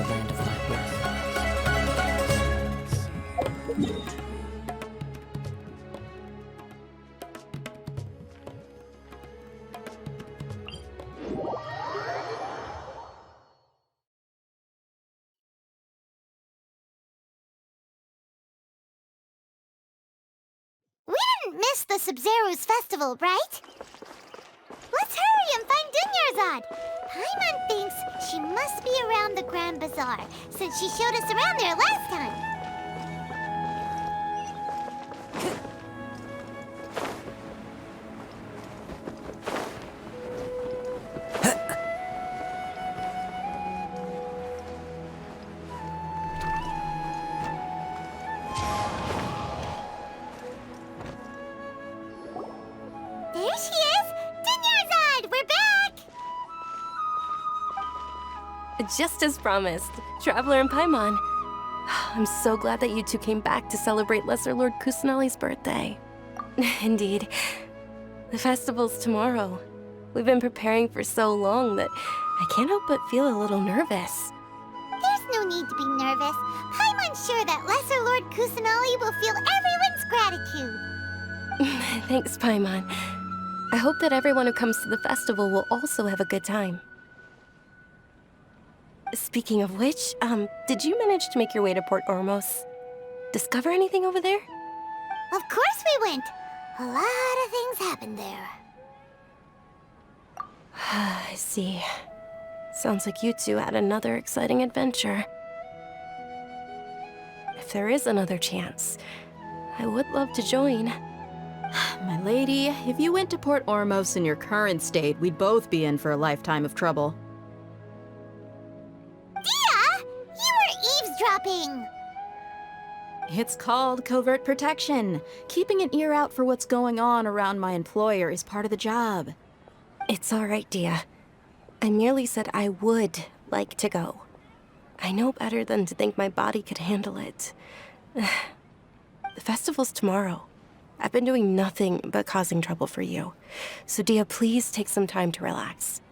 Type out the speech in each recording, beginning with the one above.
enchanted land of darkness. We didn't miss the Sub-Zero's festival, right? Let's hurry and find Dunyarzad. Paimon thinks she must be around the Grand Bazaar, since she showed us around there last time. There she is! Dunyarzad, we're back! Just as promised, Traveler and Paimon. I'm so glad that you two came back to celebrate Lesser Lord Kusanali's birthday. Indeed. The festival's tomorrow. We've been preparing for so long that I can't help but feel a little nervous. There's no need to be nervous. Paimon's sure that Lesser Lord Kusanali will feel everyone's gratitude. Thanks, Paimon. I hope that everyone who comes to the festival will also have a good time. Speaking of which, did you manage to make your way to Port Ormos? Discover anything over there? Of course we went. A lot of things happened there. I see. Sounds like you two had another exciting adventure. If there is another chance, I would love to join. My lady, if you went to Port Ormos in your current state, we'd both be in for a lifetime of trouble. Dia! You were eavesdropping! It's called covert protection. Keeping an ear out for what's going on around my employer is part of the job. It's all right, Dia. I merely said I would like to go. I know better than to think my body could handle it. The festival's tomorrow. I've been doing nothing but causing trouble for you. So, Dia, please take some time to relax.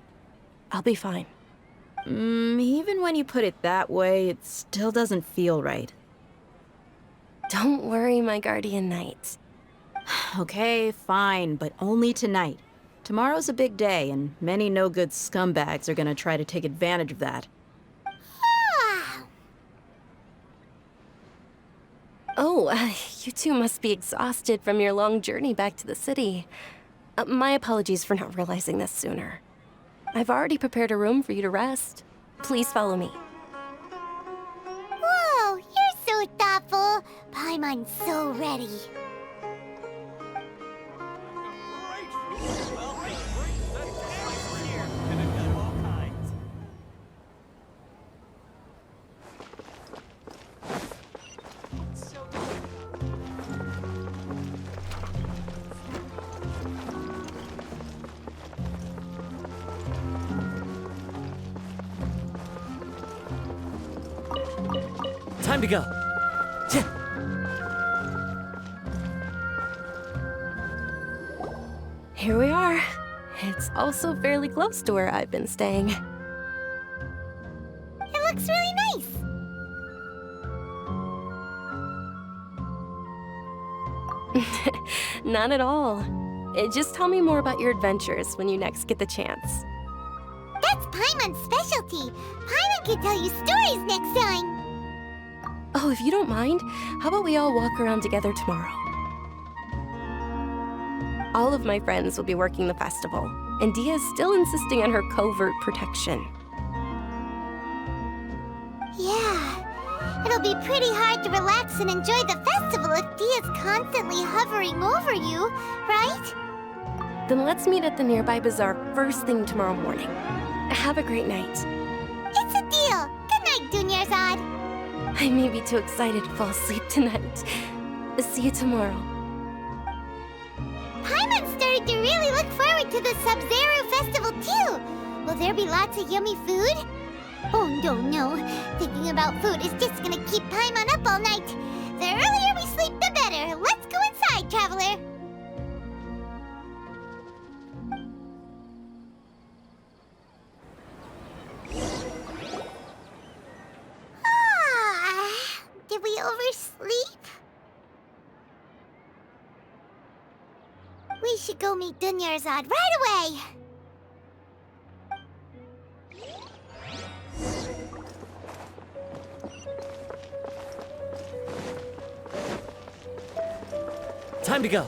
I'll be fine. Even when you put it that way, it still doesn't feel right. Don't worry, my guardian knight. Okay, fine, but only tonight. Tomorrow's a big day, and many no-good scumbags are gonna try to take advantage of that. Oh, you two must be exhausted from your long journey back to the city. My apologies for not realizing this sooner. I've already prepared a room for you to rest. Please follow me. Whoa, you're so thoughtful. Paimon's so ready. Time to go. Here we are. It's also fairly close to where I've been staying. It looks really nice. Not at all. Just tell me more about your adventures when you next get the chance. That's Paimon's specialty. Paimon can tell you stories next time. Oh, if you don't mind, how about we all walk around together tomorrow? All of my friends will be working the festival, and Dia's still insisting on her covert protection. Yeah, it'll be pretty hard to relax and enjoy the festival if Dia's constantly hovering over you, right? Then let's meet at the nearby bazaar first thing tomorrow morning. Have a great night. It's a deal. Good night, Dunyarzad. I may be too excited to fall asleep tonight. See you tomorrow. Paimon's starting to really look forward to the Sub-Zero festival too. Will there be lots of yummy food? Oh no. Thinking about food is just gonna keep Paimon up all night. The earlier we sleep, the better. Let's go inside, Traveler. better sleep? We should go meet Dunyarzad right away! Time to go.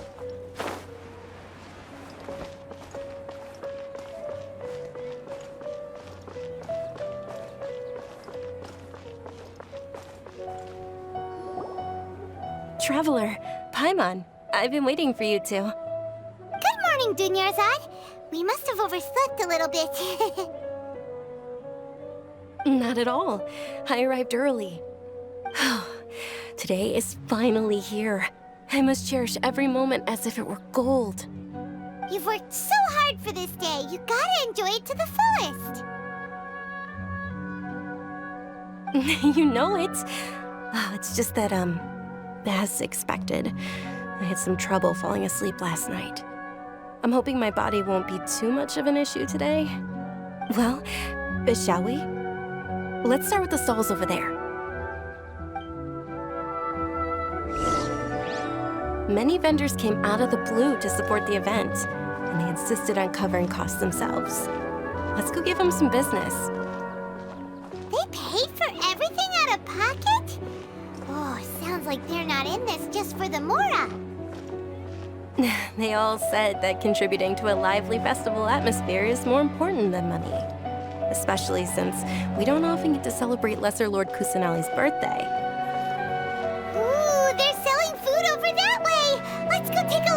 Traveler, Paimon, I've been waiting for you two. Good morning, Dunyarzad. We must have overslept a little bit. Not at all. I arrived early. Today is finally here. I must cherish every moment as if it were gold. You've worked so hard for this day. You gotta enjoy it to the fullest. You know it. It's just that, as expected, I had some trouble falling asleep last night. I'm hoping my body won't be too much of an issue today. Well, shall we? Let's start with the stalls over there. Many vendors came out of the blue to support the event, and they insisted on covering costs themselves. Let's go give them some business. They paid for everything out of pocket? Oh, sounds like they're not in this just for the Mora. They all said that contributing to a lively festival atmosphere is more important than money. Especially since we don't often get to celebrate Lesser Lord Kusanali's birthday. Ooh, they're selling food over that way! Let's go take a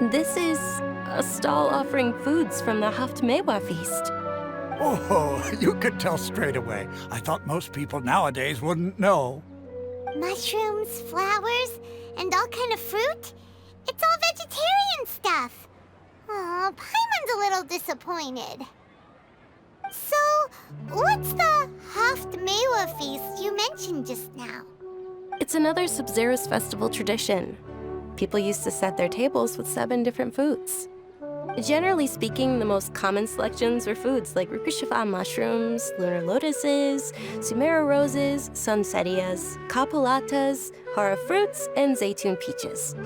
look! This is a stall offering foods from the Haftmewa feast. Oh, you could tell straight away. I thought most people nowadays wouldn't know. Mushrooms, flowers, and all kind of fruit? It's all vegetarian stuff. Oh, Paimon's a little disappointed. So, what's the Haftmewa feast you mentioned just now? It's another Sub-Zero's festival tradition. People used to set their tables with 7 different foods. Generally speaking, the most common selections were foods like Rukushifa mushrooms, lunar lotuses, Sumera roses, sunsetias, kapulatas, hara fruits, and zaytun peaches.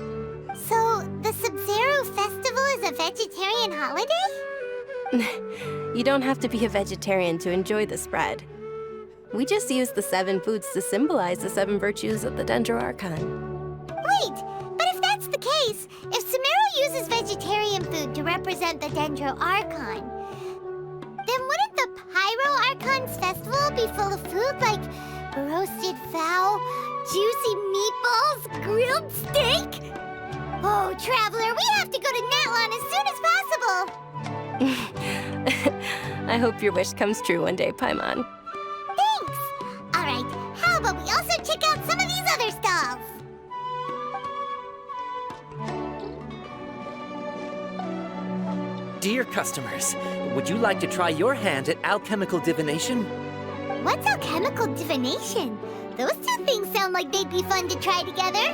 So, the Sub-Zero festival is a vegetarian holiday? You don't have to be a vegetarian to enjoy the spread. We just use the 7 foods to symbolize the 7 virtues of the Dendro Archon. Wait, but if that's the case, if Sumero uses vegetarian food to represent the Dendro Archon, then wouldn't the Pyro Archon's festival be full of food like roasted fowl, juicy meatballs, grilled steak? Oh, Traveler, we have to go to Natlan as soon as possible! I hope your wish comes true one day, Paimon. Thanks! Alright, how about we also check out some of these other stalls? Dear customers, would you like to try your hand at alchemical divination? What's alchemical divination? Those two things sound like they'd be fun to try together.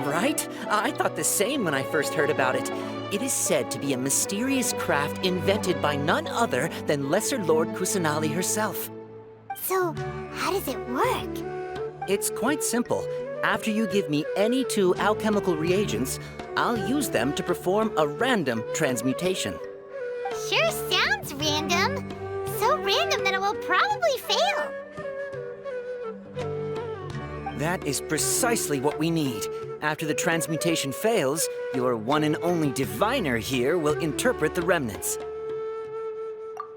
Right? I thought the same when I first heard about it. It is said to be a mysterious craft invented by none other than Lesser Lord Kusanali herself. So, how does it work? It's quite simple. After you give me any 2 alchemical reagents, I'll use them to perform a random transmutation. Sure sounds random. So random that it will probably fail. That is precisely what we need. After the transmutation fails, your one and only diviner here will interpret the remnants.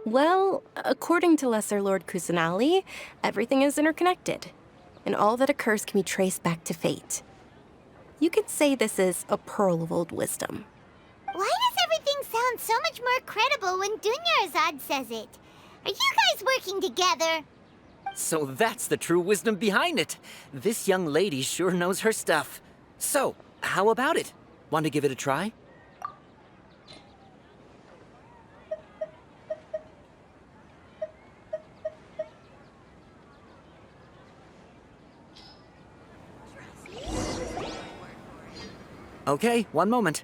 Well, according to Lesser Lord Kusanali, everything is interconnected, and all that occurs can be traced back to fate. You could say this is a pearl of old wisdom. Why does everything sound so much more credible when Dunyarzad says it? Are you guys working together? So that's the true wisdom behind it. This young lady sure knows her stuff. So, how about it? Want to give it a try? Okay, one moment.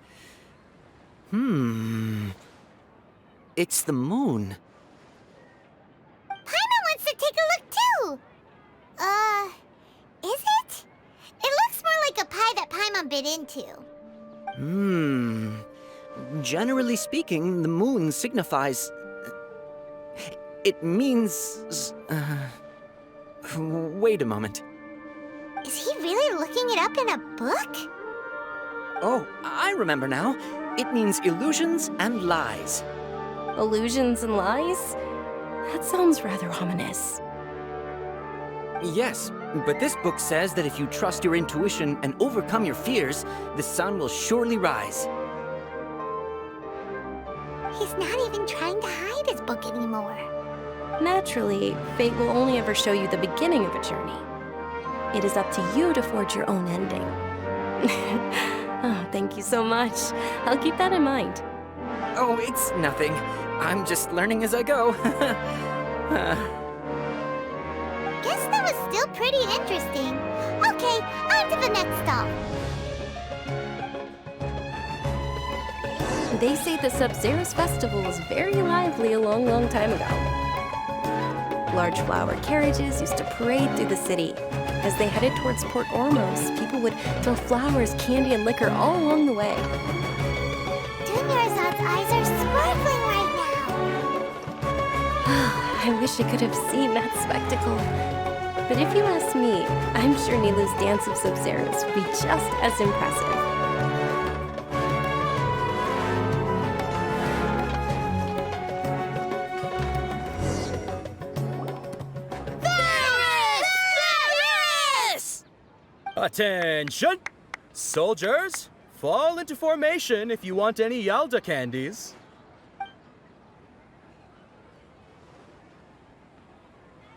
It's the moon. Paimon wants to take a look too. been into? Generally speaking, the moon signifies... It means... Wait a moment. Is he really looking it up in a book? Oh, I remember now. It means illusions and lies. Illusions and lies? That sounds rather ominous. Yes, but this book says that if you trust your intuition and overcome your fears, the sun will surely rise. He's not even trying to hide his book anymore. Naturally, fate will only ever show you the beginning of a journey. It is up to you to forge your own ending. Oh, thank you so much. I'll keep that in mind. Oh, it's nothing. I'm just learning as I go. Guess that was still pretty interesting. Okay, on to the next stop. They say the Sub-Zero's festival was very lively a long, long time ago. Large flower carriages used to parade through the city. As they headed towards Port Ormos, people would throw flowers, candy, and liquor all along the way. Dunyarzad's eyes are sparkling right now. I wish I could have seen that spectacle. But if you ask me, I'm sure Nilu's dance of Sub-Zeros would be just as impressive. Attention! Soldiers, fall into formation if you want any Yalda candies.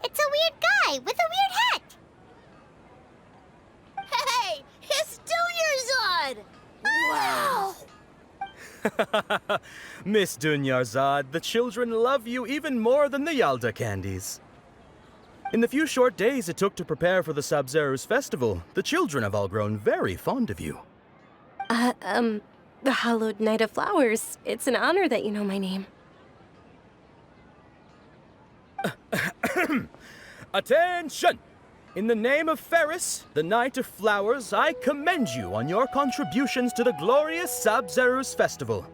It's a weird guy with a weird hat. Hey, it's Dunyarzad! Wow! Miss Dunyarzad, the children love you even more than the Yalda candies. In the few short days it took to prepare for the Sub-Zero's festival, the children have all grown very fond of you. The Hallowed Knight of Flowers. It's an honor that you know my name. Attention! In the name of Ferris, the Knight of Flowers, I commend you on your contributions to the glorious Sub-Zero's festival.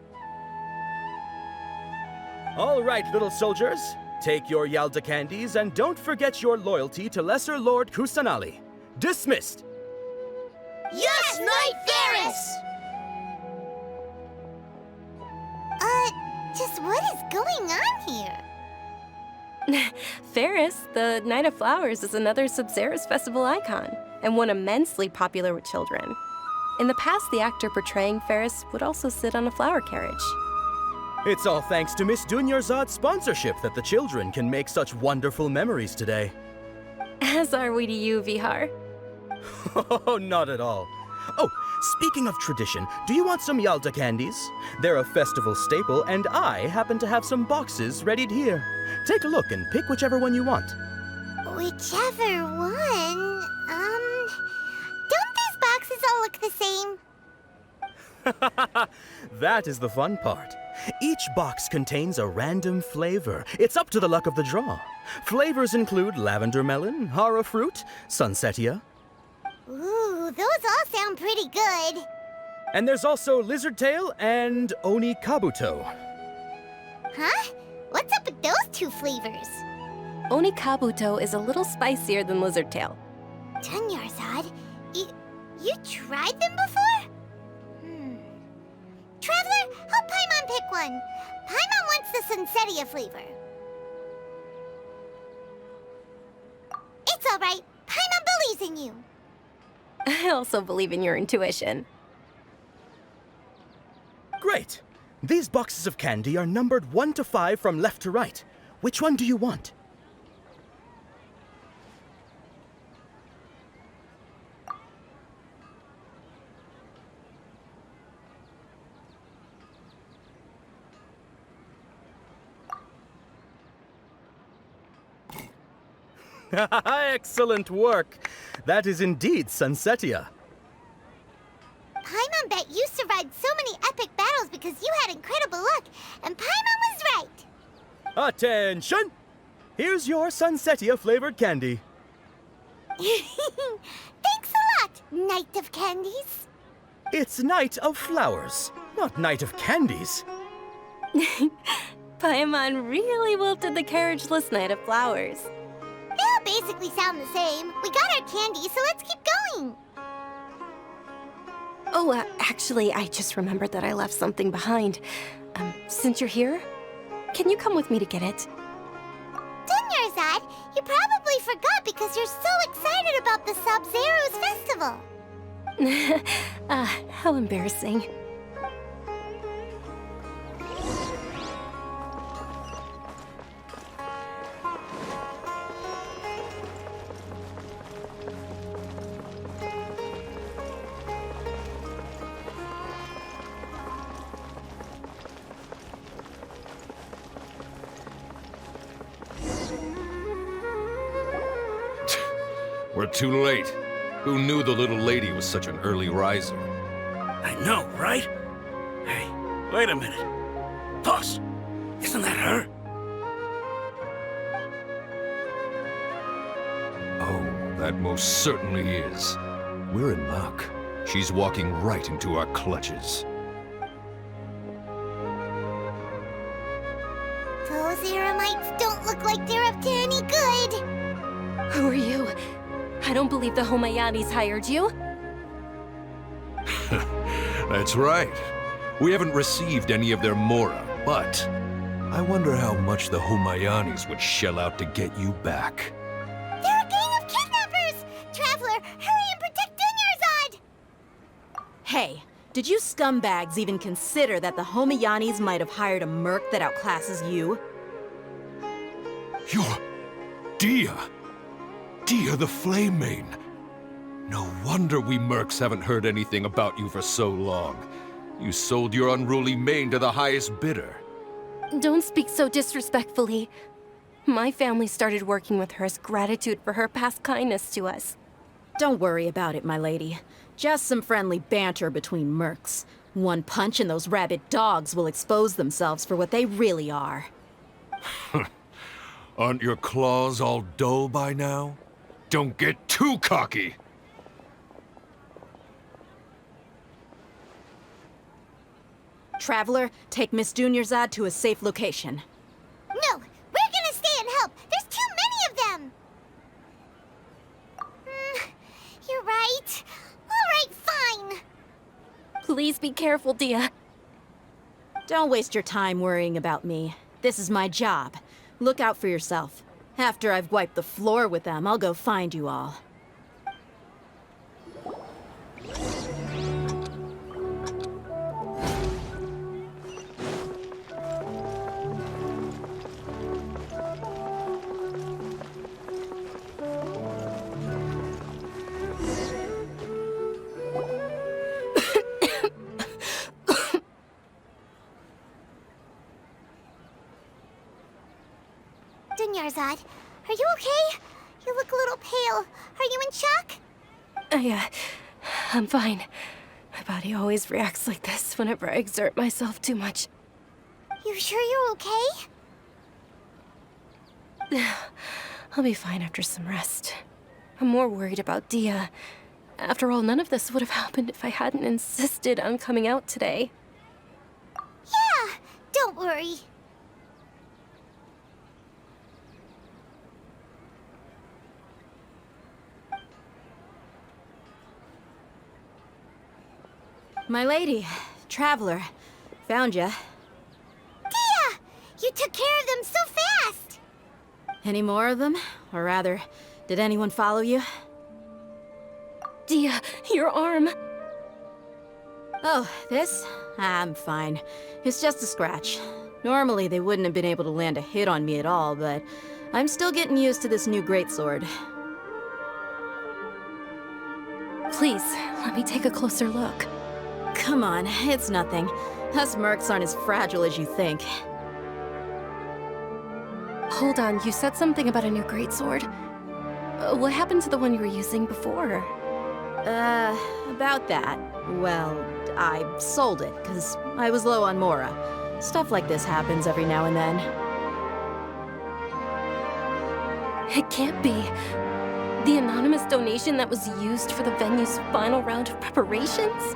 All right, little soldiers. Take your Yalda candies and don't forget your loyalty to Lesser Lord Kusanali. Dismissed! Yes, Knight Ferris! Just what is going on here? Ferris, the Knight of Flowers, is another Sub-Zero's festival icon, and one immensely popular with children. In the past, the actor portraying Ferris would also sit on a flower carriage. It's all thanks to Miss Dunyarzad's sponsorship that the children can make such wonderful memories today. As are we to you, Vihar. Oh, not at all. Oh, speaking of tradition, do you want some Yalda candies? They're a festival staple, and I happen to have some boxes readied here. Take a look and pick whichever one you want. Whichever one? Don't these boxes all look the same? That is the fun part. Each box contains a random flavor. It's up to the luck of the draw. Flavors include lavender melon, hara fruit, sunsetia. Ooh, those all sound pretty good. And there's also lizard tail and oni kabuto. Huh? What's up with those two flavors? Oni Kabuto is a little spicier than Lizard Tail. Dunyarzad, you tried them before? Traveler, help Paimon pick one. Paimon wants the Sunsetia flavor. It's all right. Paimon believes in you. I also believe in your intuition. Great! These boxes of candy are numbered 1 to 5 from left to right. Which one do you want? Excellent work! That is indeed Sunsetia. Paimon bet you survived so many epic battles because you had incredible luck, and Paimon was right. Attention! Here's your Sunsetia flavored candy. Thanks a lot, Knight of Candies. It's Night of Flowers, not Night of Candies. Paimon really wilted the carriageless Night of Flowers. They all basically sound the same. We got our candy, so let's keep going. Oh, actually, I just remembered that I left something behind. Since you're here, can you come with me to get it? Dunyarzad, you probably forgot because you're so excited about the Sub-Zero's festival. How embarrassing. We're too late. Who knew the little lady was such an early riser? I know, right? Hey, wait a minute. Boss, isn't that her? Oh, that most certainly is. We're in luck. She's walking right into our clutches. Those Eremites don't look like they're up to any good. Who are you? I don't believe the Homayanis hired you. That's right. We haven't received any of their mora, but I wonder how much the Homayanis would shell out to get you back. They're a gang of kidnappers! Traveler, hurry and protect Dunyarzad! Hey, did you scumbags even consider that the Homayanis might have hired a merc that outclasses you? You're... Dia! Dia the Flame Main! No wonder we mercs haven't heard anything about you for so long. You sold your unruly mane to the highest bidder. Don't speak so disrespectfully. My family started working with her as gratitude for her past kindness to us. Don't worry about it, my lady. Just some friendly banter between mercs. One punch and those rabid dogs will expose themselves for what they really are. Aren't your claws all dull by now? Don't get too cocky! Traveler, take Miss Dunyarzad to a safe location. No, we're gonna stay and help. There's too many of them. You're right. All right, fine. Please be careful, Dia. Don't waste your time worrying about me. This is my job. Look out for yourself. After I've wiped the floor with them, I'll go find you all. Dunyarzad, are you okay? You look a little pale. Are you in shock? I'm fine. My body always reacts like this whenever I exert myself too much. You sure you're okay? I'll be fine after some rest. I'm more worried about Dia. After all, none of this would have happened if I hadn't insisted on coming out today. Yeah, don't worry. My lady, Traveler, found ya. Dia! You took care of them so fast! Any more of them? Or rather, did anyone follow you? Dia, your arm! Oh, this? I'm fine. It's just a scratch. Normally, they wouldn't have been able to land a hit on me at all, but I'm still getting used to this new greatsword. Please, let me take a closer look. Come on, it's nothing. Us mercs aren't as fragile as you think. Hold on, you said something about a new greatsword. What happened to the one you were using before? About that. Well, I sold it, because I was low on mora. Stuff like this happens every now and then. It can't be. The anonymous donation that was used for the venue's final round of preparations?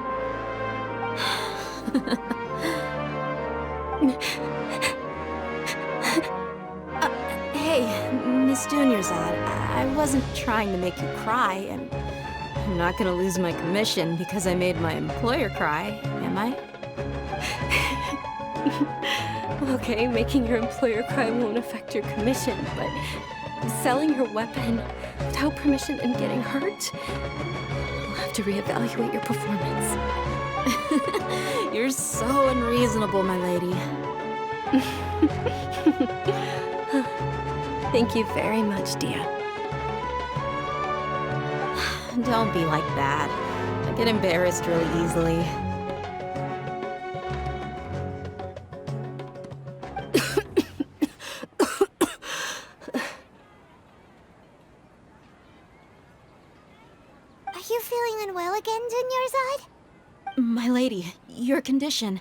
Hey, Miss Junior's-Odd, I wasn't trying to make you cry, and I'm not gonna lose my commission because I made my employer cry, am I? Okay, making your employer cry won't affect your commission, but selling your weapon without permission and getting hurt? You'll have to reevaluate your performance. You're so unreasonable, my lady. Thank you very much, Dia. Don't be like that. I get embarrassed really easily. Are you feeling unwell again, Junior's-Odd? My lady, your condition.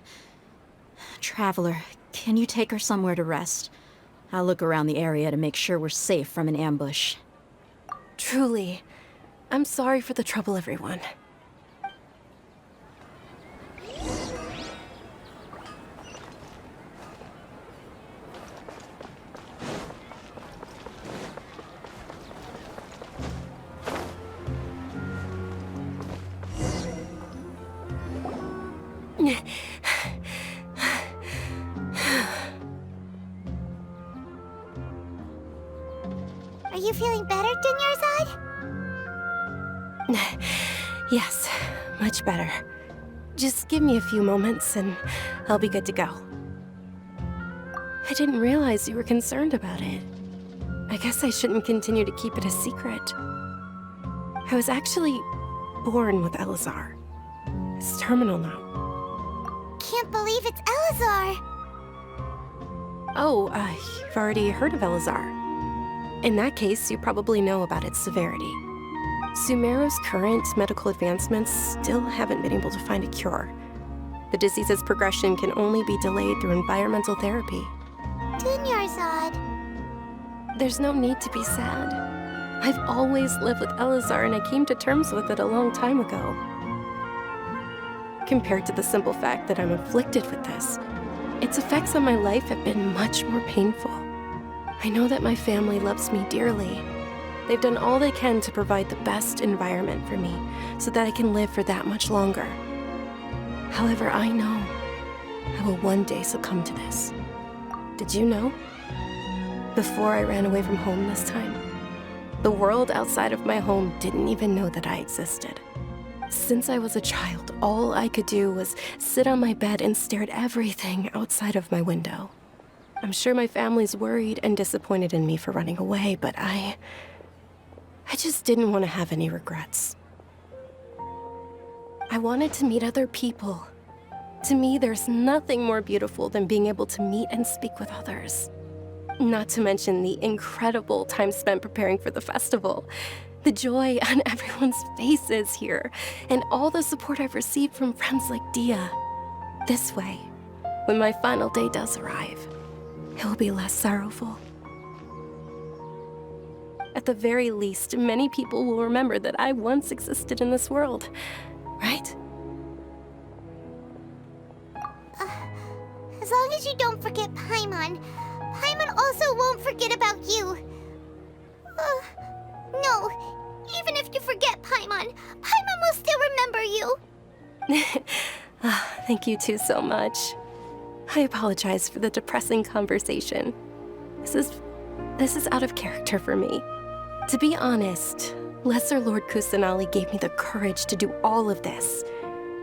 Traveler, can you take her somewhere to rest? I'll look around the area to make sure we're safe from an ambush. Truly, I'm sorry for the trouble, everyone. Are you feeling better, Junior's-Odd? Yes, much better. Just give me a few moments and I'll be good to go. I didn't realize you were concerned about it. I guess I shouldn't continue to keep it a secret. I was actually born with Elazar. It's terminal now. Can't believe it's Elazar! Oh, you've already heard of Elazar. In that case, you probably know about its severity. Sumeru's current medical advancements still haven't been able to find a cure. The disease's progression can only be delayed through environmental therapy. Junior's-Odd. There's no need to be sad. I've always lived with Elazar and I came to terms with it a long time ago. Compared to the simple fact that I'm afflicted with this, its effects on my life have been much more painful. I know that my family loves me dearly. They've done all they can to provide the best environment for me so that I can live for that much longer. However, I know I will one day succumb to this. Did you know? Before I ran away from home this time, the world outside of my home didn't even know that I existed. Since I was a child, all I could do was sit on my bed and stare at everything outside of my window. I'm sure my family's worried and disappointed in me for running away, but I just didn't want to have any regrets. I wanted to meet other people. To me, there's nothing more beautiful than being able to meet and speak with others. Not to mention the incredible time spent preparing for the festival. The joy on everyone's faces here, and all the support I've received from friends like Dia. This way, when my final day does arrive, it will be less sorrowful. At the very least, many people will remember that I once existed in this world, right? As long as you don't forget Paimon, Paimon also won't forget about you. No, even if you forget Paimon, Paimon will still remember you. Thank you two so much. I apologize for the depressing conversation. This is out of character for me. To be honest, Lesser Lord Kusanali gave me the courage to do all of this.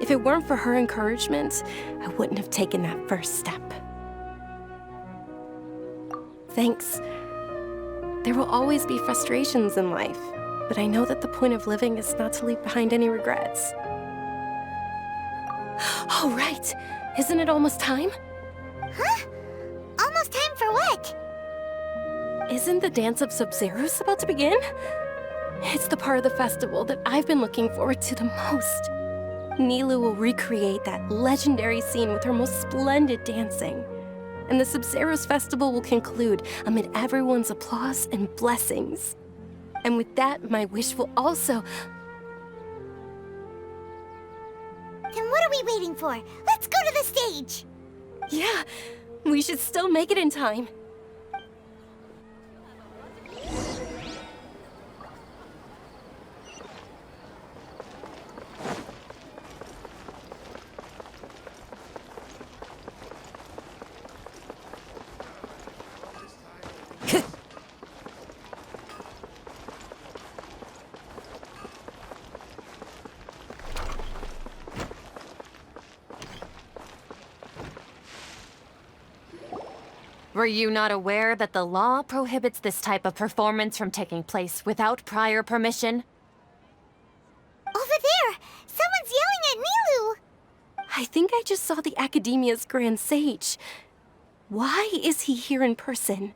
If it weren't for her encouragement, I wouldn't have taken that first step. Thanks. There will always be frustrations in life, but I know that the point of living is not to leave behind any regrets. Oh, right! Isn't it almost time? Huh? Almost time for what? Isn't the Dance of Sub-Zeros about to begin? It's the part of the festival that I've been looking forward to the most. Nilu will recreate that legendary scene with her most splendid dancing. And the Sub-Zeros festival will conclude amid everyone's applause and blessings. And with that, my wish will also... Then what are we waiting for? Let's go to the the stage! Yeah, we should still make it in time. Were you not aware that the law prohibits this type of performance from taking place without prior permission? Over there! Someone's yelling at Nilu! I think I just saw the Academia's Grand Sage. Why is he here in person?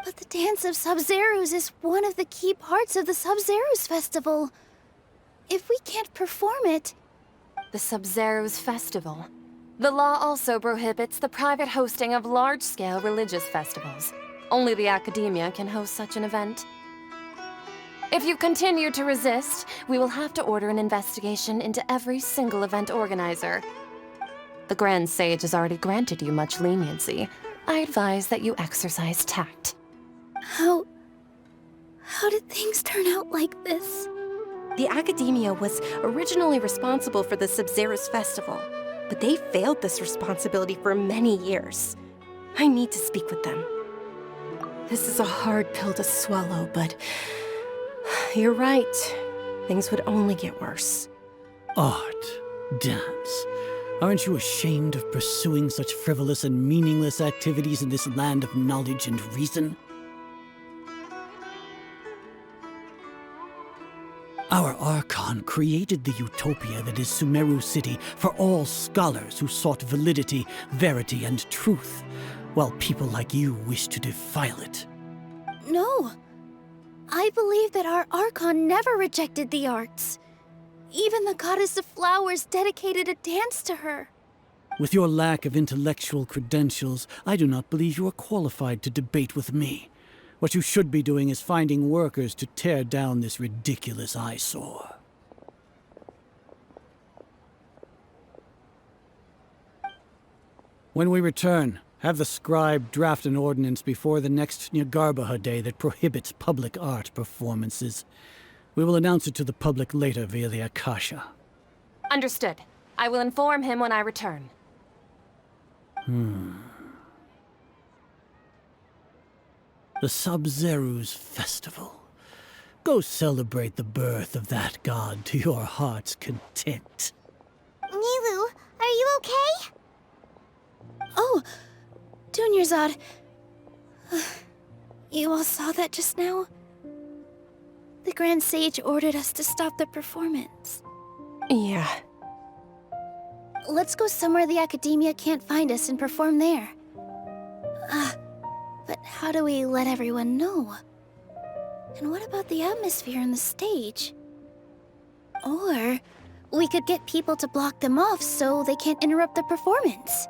But the Dance of Sub-Zerus is one of the key parts of the Sub-Zerus Festival. If we can't perform it... The Sub-Zerus Festival. The law also prohibits the private hosting of large-scale religious festivals. Only the Academia can host such an event. If you continue to resist, we will have to order an investigation into every single event organizer. The Grand Sage has already granted you much leniency. I advise that you exercise tact. How did things turn out like this? The Academia was originally responsible for the Sub-Zerus Festival, but they failed this responsibility for many years. I need to speak with them. This is a hard pill to swallow, but you're right. Things would only get worse. Art, dance. Aren't you ashamed of pursuing such frivolous and meaningless activities in this land of knowledge and reason? Our Archon created the utopia that is Sumeru City for all scholars who sought validity, verity, and truth, while people like you wish to defile it. No. I believe that our Archon never rejected the arts. Even the Goddess of Flowers dedicated a dance to her. With your lack of intellectual credentials, I do not believe you are qualified to debate with me. What you should be doing is finding workers to tear down this ridiculous eyesore. When we return, have the scribe draft an ordinance before the next Nyagarbha Day that prohibits public art performances. We will announce it to the public later via the Akasha. Understood. I will inform him when I return. The Sub-Zerus Festival. Go celebrate the birth of that god to your heart's content. Nilu, are you okay? Oh, Dunyarzad. You all saw that just now? The Grand Sage ordered us to stop the performance. Yeah. Let's go somewhere the Academia can't find us and perform there. But how do we let everyone know? And what about the atmosphere and the stage? Or we could get people to block them off so they can't interrupt the performance.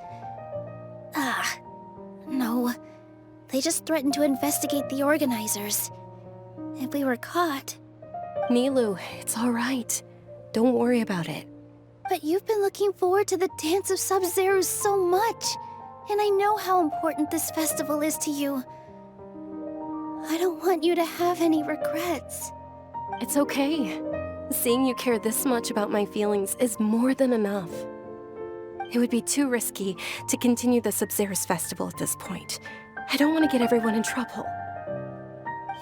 No. They just threatened to investigate the organizers. If we were caught... Nilu, it's all right. Don't worry about it. But you've been looking forward to the Dance of Sub-Zerus so much. And I know how important this festival is to you. I don't want you to have any regrets. It's okay. Seeing you care this much about my feelings is more than enough. It would be too risky to continue the Sub-Zerus Festival at this point. I don't want to get everyone in trouble.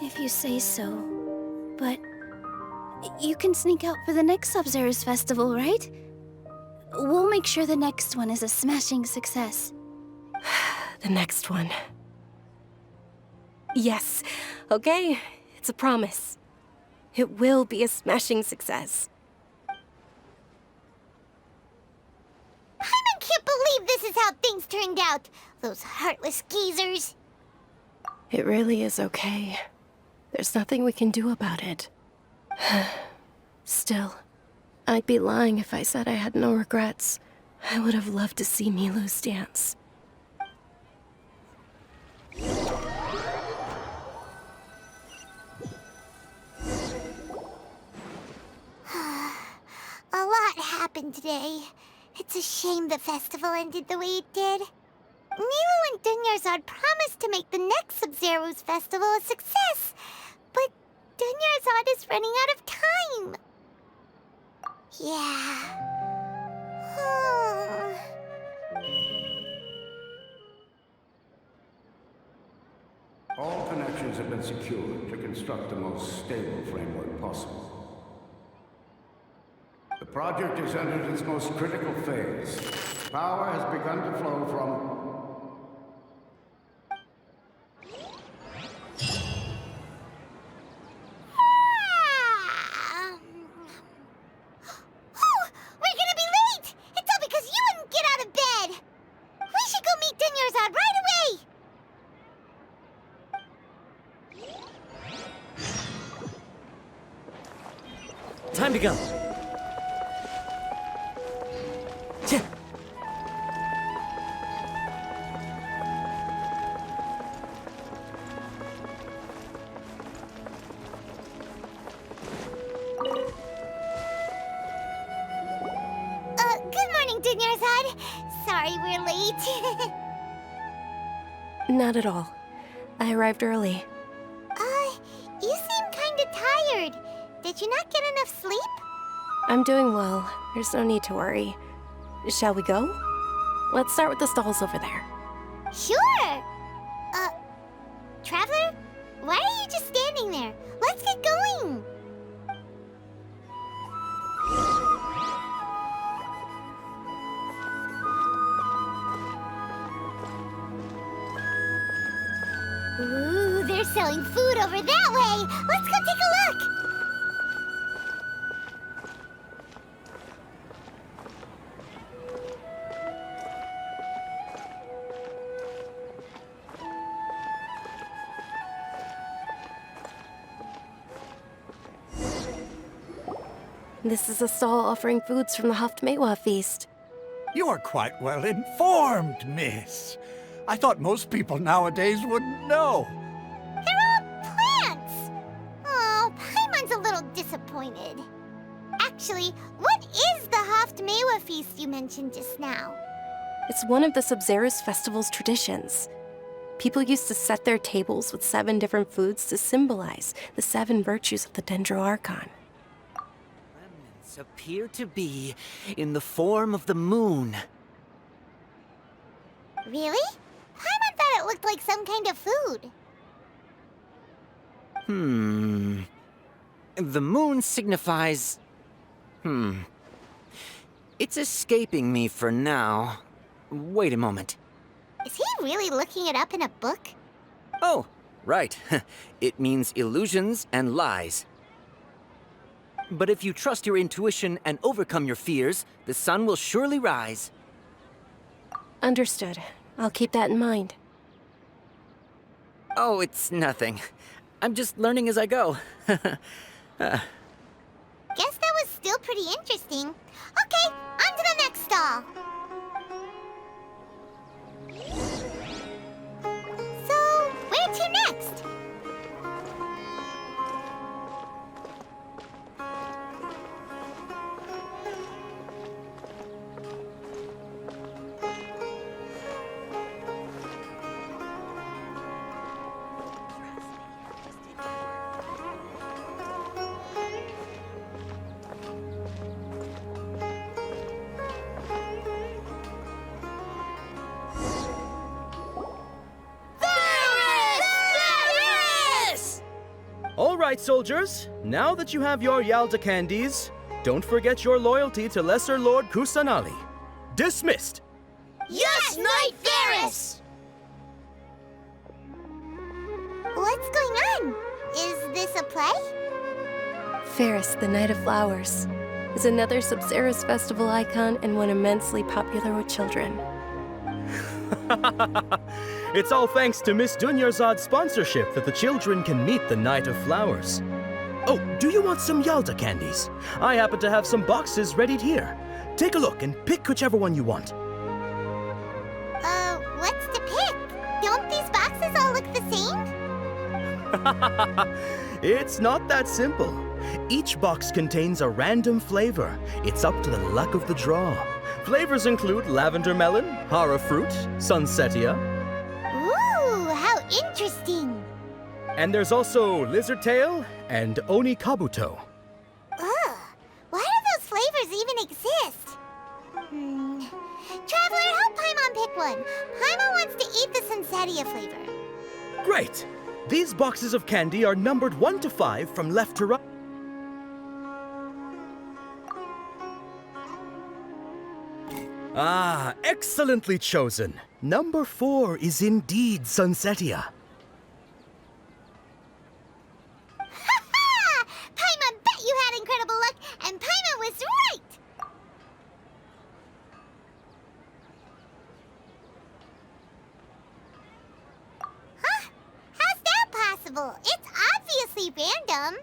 If you say so. But you can sneak out for the next Sub-Zerus Festival, right? We'll make sure the next one is a smashing success. The next one. Yes. Okay. It's a promise. It will be a smashing success. I can't believe this is how things turned out. Those heartless geezers. It really is okay. There's nothing we can do about it. Still, I'd be lying if I said I had no regrets. I would have loved to see Nilu's dance. A lot happened today. It's a shame the festival ended the way it did. Nilo and Dunyarzad promised to make the next Sub-Zero's festival a success, but Dunyarzad is running out of time. Yeah. All connections have been secured to construct the most stable framework possible. The project has entered its most critical phase. Power has begun to flow from... We're gonna be late! It's all because you wouldn't get out of bed! We should go meet Dunyarzad right away! Time to go. Good morning, Dunyarzad. Sorry we're late. Not at all. I arrived early. You seem kinda tired. Did you not get enough sleep? I'm doing well. There's no need to worry. Shall we go? Let's start with the stalls over there. Sure! Traveler? Why are you just standing there? Let's get going! Ooh, they're selling food over that way! Let's go take a look! This is a stall offering foods from the Haftmewa feast. You are quite well informed, miss. I thought most people nowadays wouldn't know. They're all plants! Oh, Paimon's a little disappointed. Actually, what is the Haftmewa feast you mentioned just now? It's one of the Sub-Zero's festival's traditions. People used to set their tables with 7 different foods to symbolize the 7 virtues of the Dendro Archon. Remnants appear to be in the form of the moon. Really? Paimon thought it looked like some kind of food. The moon signifies... It's escaping me for now. Wait a moment. Is he really looking it up in a book? Oh, right. It means illusions and lies. But if you trust your intuition and overcome your fears, the sun will surely rise. Understood. I'll keep that in mind. Oh, it's nothing. I'm just learning as I go. Guess that was still pretty interesting. Okay, on to the next stall. So, where to next? All right, soldiers. Now that you have your Yalda candies, don't forget your loyalty to Lesser Lord Kusanali. Dismissed! Yes, Knight Varus! What's going on? Is this a play? Ferris, the Knight of Flowers, is another Sub-Zero's festival icon and one immensely popular with children. It's all thanks to Miss Dunyarzad's sponsorship that the children can meet the Knight of Flowers. Oh, do you want some Yalda candies? I happen to have some boxes readied here. Take a look and pick whichever one you want. What's to pick? Don't these boxes all look the same? It's not that simple. Each box contains a random flavor. It's up to the luck of the draw. Flavors include lavender melon, hara fruit, sunsetia, Ooh, how interesting. and there's also lizard tail and oni kabuto. Ugh, why do those flavors even exist? Traveler, help Paimon pick one. Paimon wants to eat the Sunsetia flavor. Great! These boxes of candy are numbered 1 to 5 from left to right. Ah, excellently chosen. Number 4 is indeed Sunsetia. Ha-ha! Paimon bet you had incredible luck, and Paimon was right! Huh? How's that possible? It's obviously random.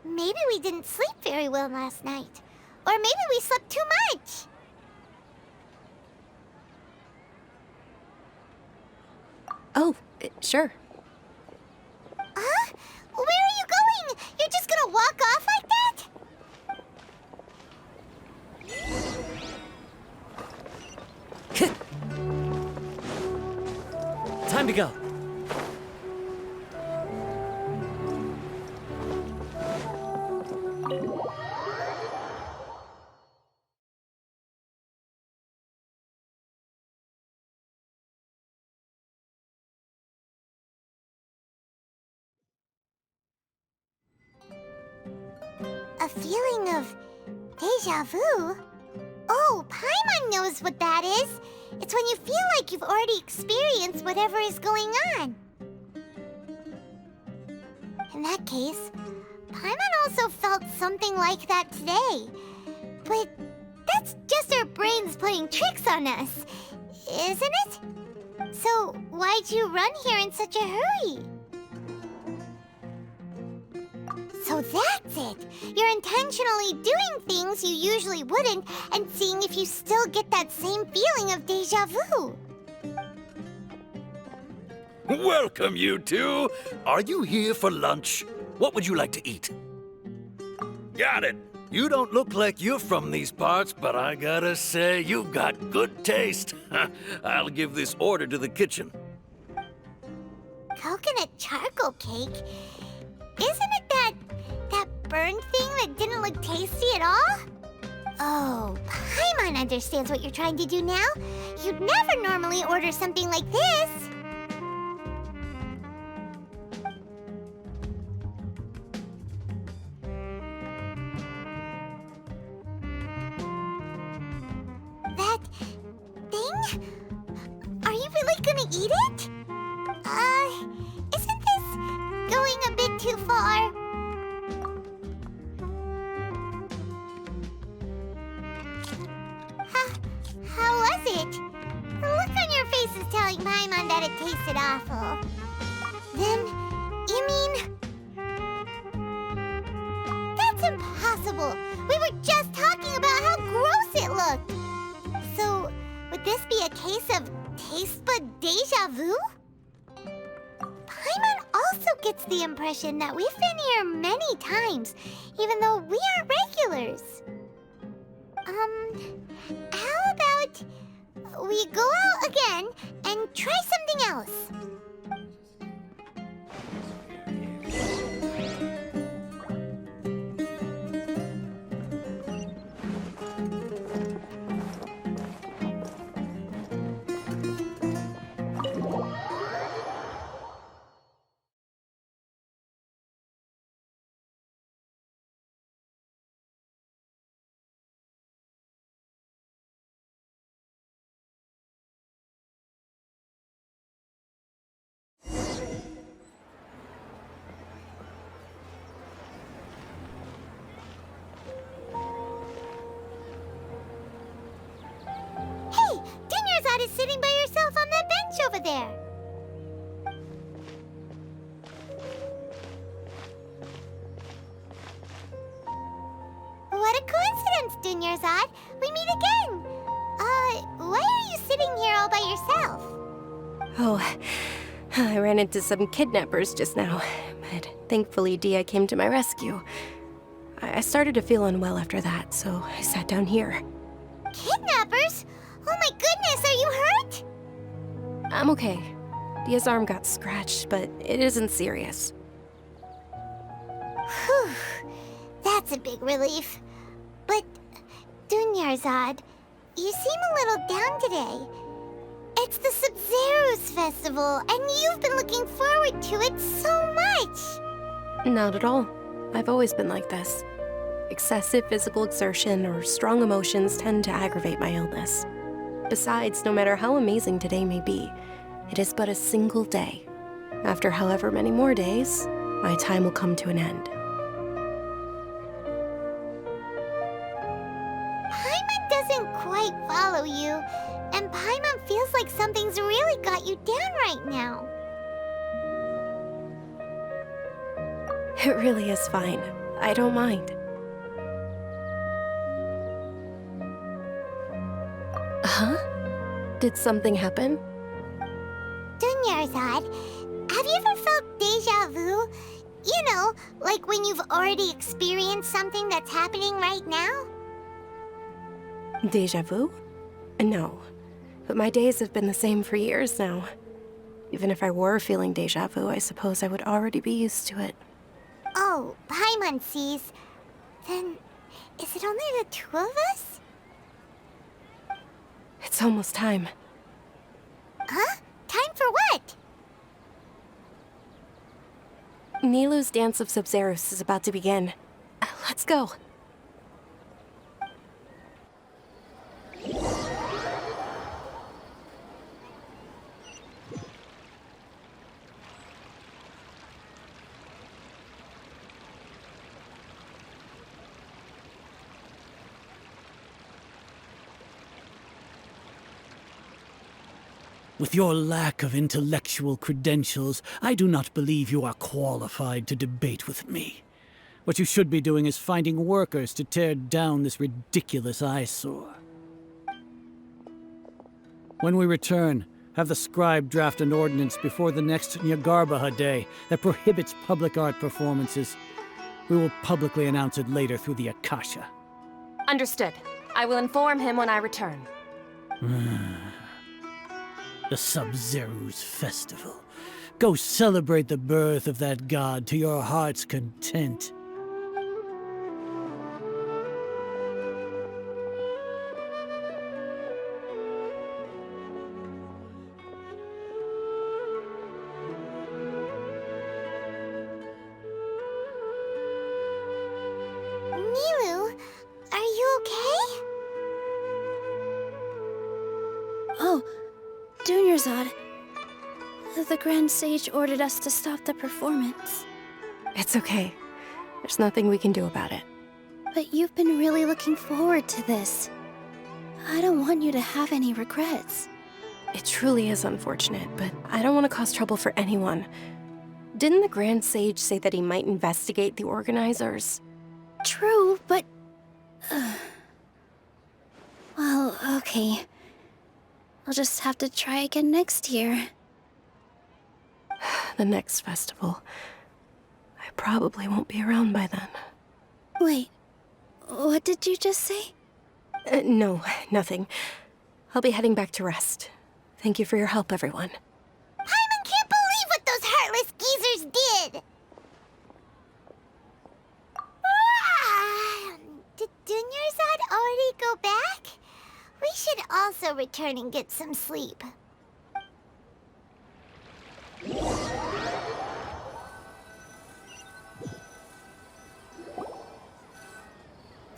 Maybe we didn't sleep very well last night. Or maybe we slept too much. Oh, sure. Huh? Where are you going? You're just gonna walk off like that? Time to go. A feeling of deja vu? Oh, Paimon knows what that is. It's when you feel like you've already experienced whatever is going on. In that case, Paimon also felt something like that today. But that's just our brains playing tricks on us, isn't it? So why'd you run here in such a hurry? So that's it! You're intentionally doing things you usually wouldn't and seeing if you still get that same feeling of deja vu. Welcome, you two. Are you here for lunch? What would you like to eat? Got it. You don't look like you're from these parts, but I gotta say, you've got good taste. I'll give this order to the kitchen. Coconut charcoal cake? Isn't it that burned thing that didn't look tasty at all? Oh, Paimon understands what you're trying to do now. You'd never normally order something like this. That thing? Are you really gonna eat it? Isn't this going a bit too far? How was it? The look on your face is telling Paimon that it tasted awful. Then, you mean... That's impossible! We were just talking about how gross it looked! So, would this be a case of taste bud deja vu? Paimon also gets the impression that we've been here many times, even though we aren't regulars. How about we go out again and try something else? Is sitting by yourself on that bench over there. What a coincidence, Dunyarzad. We meet again. Why are you sitting here all by yourself? Oh, I ran into some kidnappers just now, but thankfully Dia came to my rescue. I started to feel unwell after that, so I sat down here. Kidnappers? Oh my goodness, are you hurt? I'm okay. Dia's arm got scratched, but it isn't serious. Whew. That's a big relief. But, Dunyarzad, you seem a little down today. It's the Sub-Zero's festival, and you've been looking forward to it so much! Not at all. I've always been like this. Excessive physical exertion or strong emotions tend to aggravate my illness. Besides, no matter how amazing today may be, it is but a single day. After however many more days, my time will come to an end. Paimon doesn't quite follow you, and Paimon feels like something's really got you down right now. It really is fine. I don't mind. Huh? Did something happen? Dunyarzad, have you ever felt deja vu? You know, like when you've already experienced something that's happening right now? Deja vu? No. But my days have been the same for years now. Even if I were feeling deja vu, I suppose I would already be used to it. Oh, Paimon sees. Then, is it only the two of us? It's almost time. Huh? Time for what? Nilou's Dance of Sub-Zeros is about to begin. Let's go. With your lack of intellectual credentials, I do not believe you are qualified to debate with me. What you should be doing is finding workers to tear down this ridiculous eyesore. When we return, have the scribe draft an ordinance before the next Nyagarbaha Day that prohibits public art performances. We will publicly announce it later through the Akasha. Understood. I will inform him when I return. The Sub-Zero's festival. Go celebrate the birth of that god to your heart's content. Nilou, are you okay? Oh, Dunyarzad. The Grand Sage ordered us to stop the performance. It's okay. There's nothing we can do about it. But you've been really looking forward to this. I don't want you to have any regrets. It truly is unfortunate, but I don't want to cause trouble for anyone. Didn't the Grand Sage say that he might investigate the organizers? True, but... Well, okay. I'll just have to try again next year. The next festival. I probably won't be around by then. Wait, what did you just say? No, nothing. I'll be heading back to rest. Thank you for your help, everyone. Paimon can't believe what those heartless geezers did! Did Dunyarzad already go back? We should also return and get some sleep.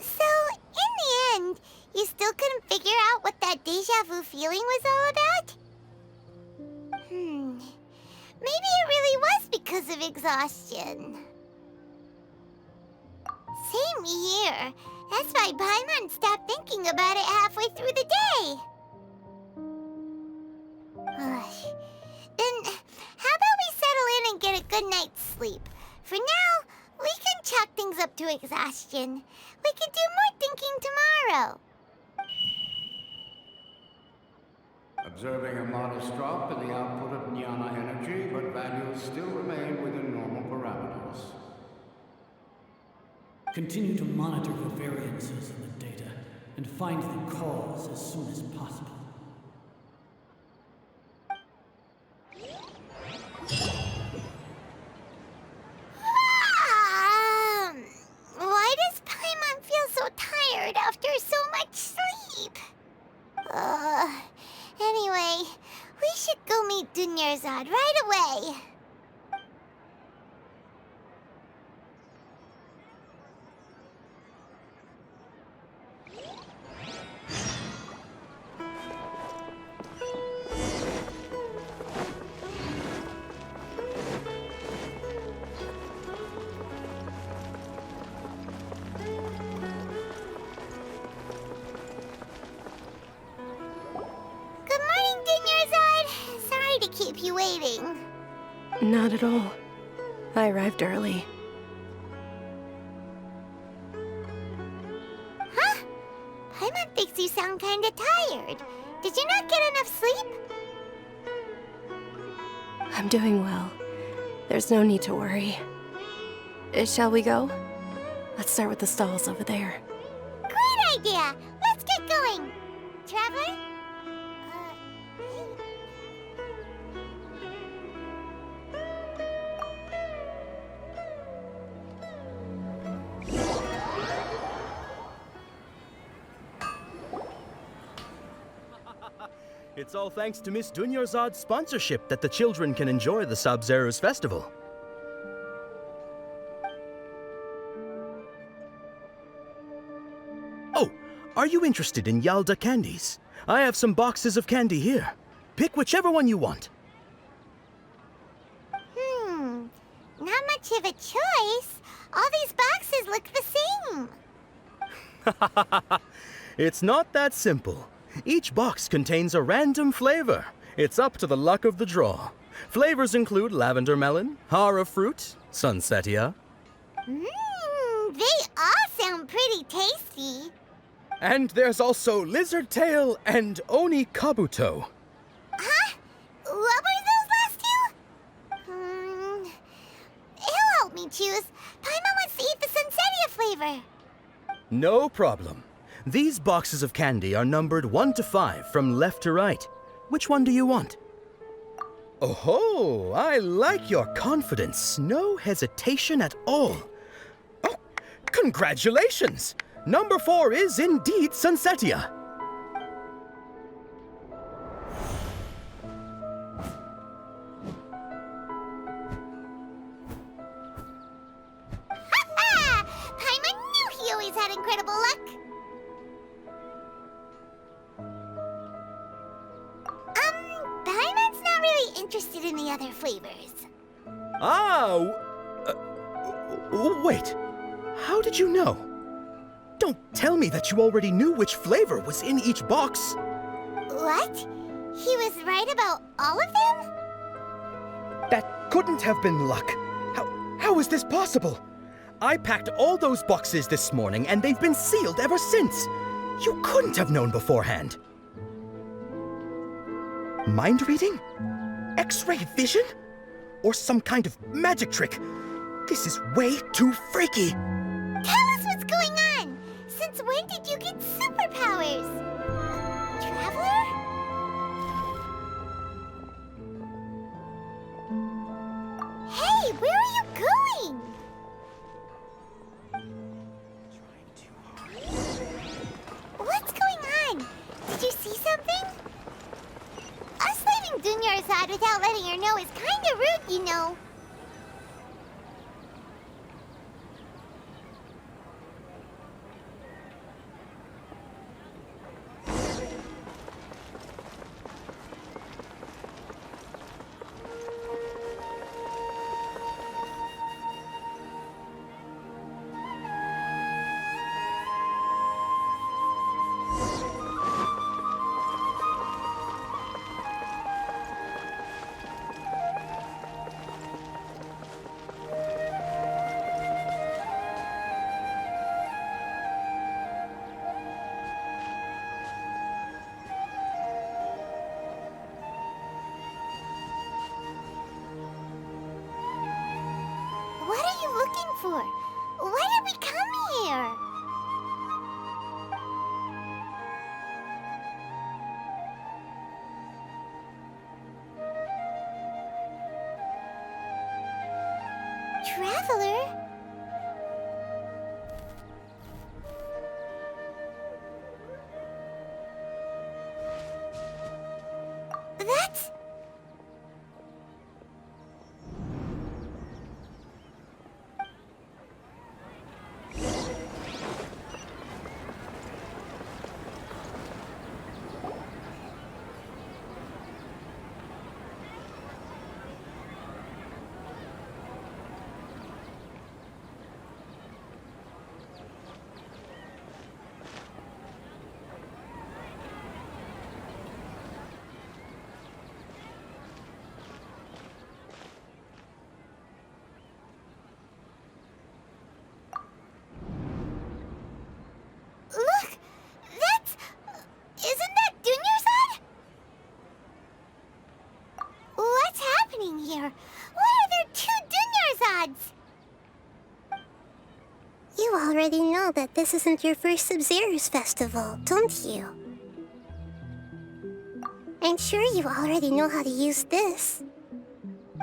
So, in the end, you still couldn't figure out what that deja vu feeling was all about? Maybe it really was because of exhaustion. Same here. That's why Paimon stopped thinking about it halfway through the day. Then, how about we settle in and get a good night's sleep? For now, we can chalk things up to exhaustion. We can do more thinking tomorrow. Observing a modest drop in the output of Jnana energy, but values still remain within normal parameters. Continue to monitor the variances in the data and find the cause as soon as possible. Why does Paimon feel so tired after so much sleep? Anyway, we should go meet Dunyarzad right away. Good morning, Dunyarzad. Sorry to keep you waiting. Not at all. I arrived early. Huh? Paimon thinks you sound kinda tired. Did you not get enough sleep? I'm doing well. There's no need to worry. Shall we go? Let's start with the stalls over there. Great idea! Let's get going! Traveler? It's all thanks to Miss Dunyarzad's sponsorship that the children can enjoy the Sub-Zero's festival. Oh, are you interested in Yalda candies? I have some boxes of candy here. Pick whichever one you want. Not much of a choice. All these boxes look the same. It's not that simple. Each box contains a random flavor. It's up to the luck of the draw. Flavors include lavender melon, hara fruit, sunsetia. They all sound pretty tasty. And there's also lizard tail and oni kabuto. Huh? What were those last two? He'll help me choose. Paimon wants to eat the sunsetia flavor. No problem. These boxes of candy are numbered 1 to 5 from left to right. Which one do you want? Oh, I like your confidence. No hesitation at all. Oh, congratulations! Number 4 is indeed sunsetia. Paimon knew he always had incredible luck. Paimon's not really interested in the other flavors. Wait. How did you know? Don't tell me that you already knew which flavor was in each box. What? He was right about all of them? That couldn't have been luck. How is this possible? I packed all those boxes this morning and they've been sealed ever since. You couldn't have known beforehand. Mind reading? X-ray vision? Or some kind of magic trick? This is way too freaky. Tell us what's going on. Since when did you get superpowers? Traveler? Hey, where are you going? What's going on? Did you see something? Us leaving Dunyarzad without letting her know is kinda rude, you know. What are you looking for? Why did we come here? traveler. That's... Look! That's... Isn't that Dunyarzad? What's happening here? Why are there 2 Dunyarzads? You already know that this isn't your first Sub-Zero's festival, don't you? I'm sure you already know how to use this.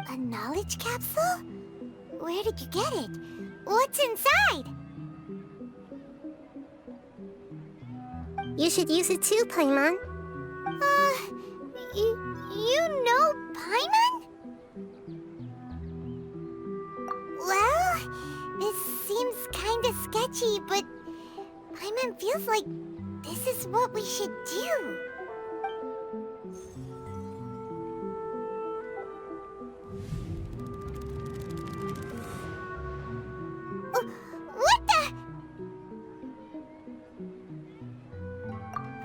A knowledge capsule? Where did you get it? What's inside? You should use it too, Paimon. You know Paimon? Well, this seems kinda sketchy, but Paimon feels like this is what we should do. What the?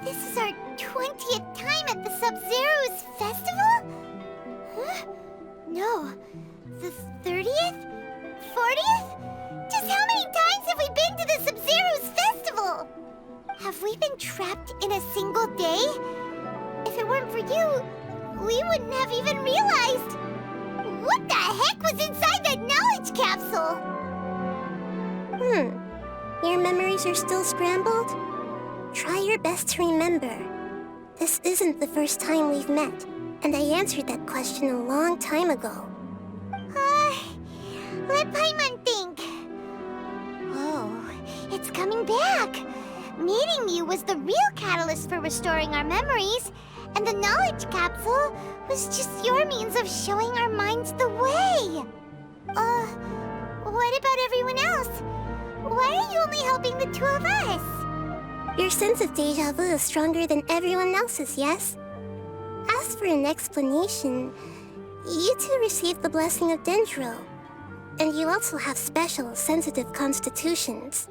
This is our 20th time at the Sub-Zero's festival? Huh? No. The 30th? 40th? Just how many times have we been to the Sub-Zero's festival? Have we been trapped in a single day? If it weren't for you, we wouldn't have even realized. What the heck was inside that knowledge capsule? Your memories are still scrambled? Try your best to remember. This isn't the first time we've met, and I answered that question a long time ago. Let Paimon think. Oh, it's coming back. Meeting you was the real catalyst for restoring our memories, and the knowledge capsule was just your means of showing our minds the way. What about everyone else? Why are you only helping the 2 of us? Your sense of deja vu is stronger than everyone else's, yes? As for an explanation, you 2 received the blessing of Dendro, and you also have special, sensitive constitutions.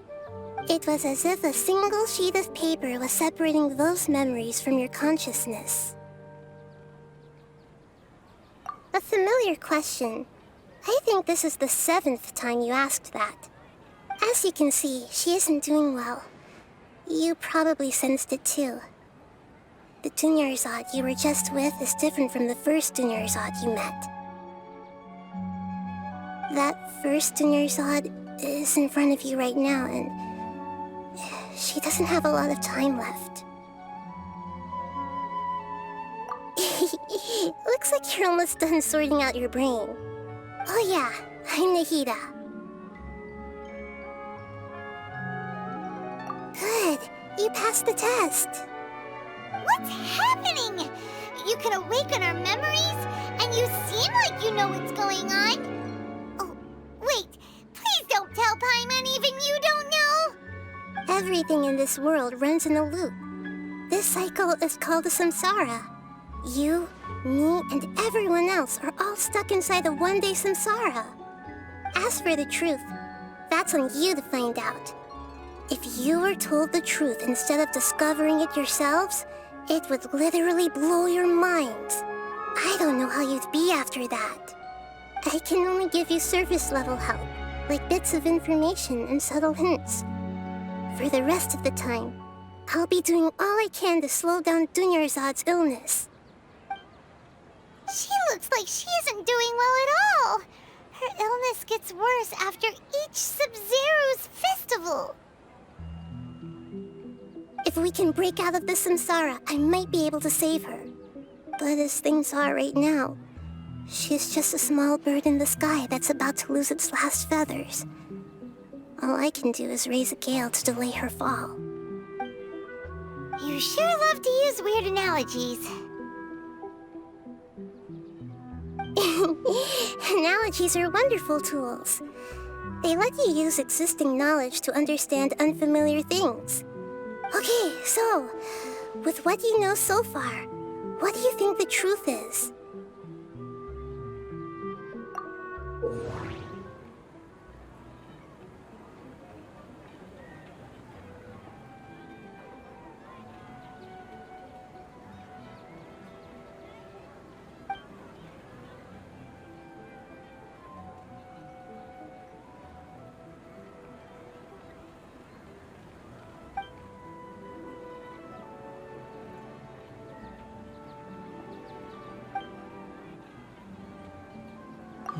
It was as if a single sheet of paper was separating those memories from your consciousness. A familiar question. I think this is the 7th time you asked that. As you can see, she isn't doing well. You probably sensed it too. The Dunyarzad you were just with is different from the first Dunyarzad you met. That first Dunyarzad is in front of you right now, and she doesn't have a lot of time left. Looks like you're almost done sorting out your brain. Oh yeah, I'm Nahida. Good, you passed the test. What's happening? You can awaken our memories, and you seem like you know what's going on. Oh, wait, please don't tell Paimon even you don't know. Everything in this world runs in a loop. This cycle is called the samsara. You, me, and everyone else are all stuck inside the one-day samsara. As for the truth, that's on you to find out. If you were told the truth instead of discovering it yourselves, it would literally blow your minds. I don't know how you'd be after that. I can only give you surface-level help, like bits of information and subtle hints. For the rest of the time, I'll be doing all I can to slow down Dunyarzad's illness. She looks like she isn't doing well at all. Her illness gets worse after each Sub-Zero's festival. If we can break out of the samsara, I might be able to save her. But as things are right now, She's just a small bird in the sky that's about to lose its last feathers. All I can do is raise a gale to delay her fall. You sure love to use weird analogies. Analogies are wonderful tools. They let you use existing knowledge to understand unfamiliar things. Okay, so, with what you know so far, what do you think the truth is?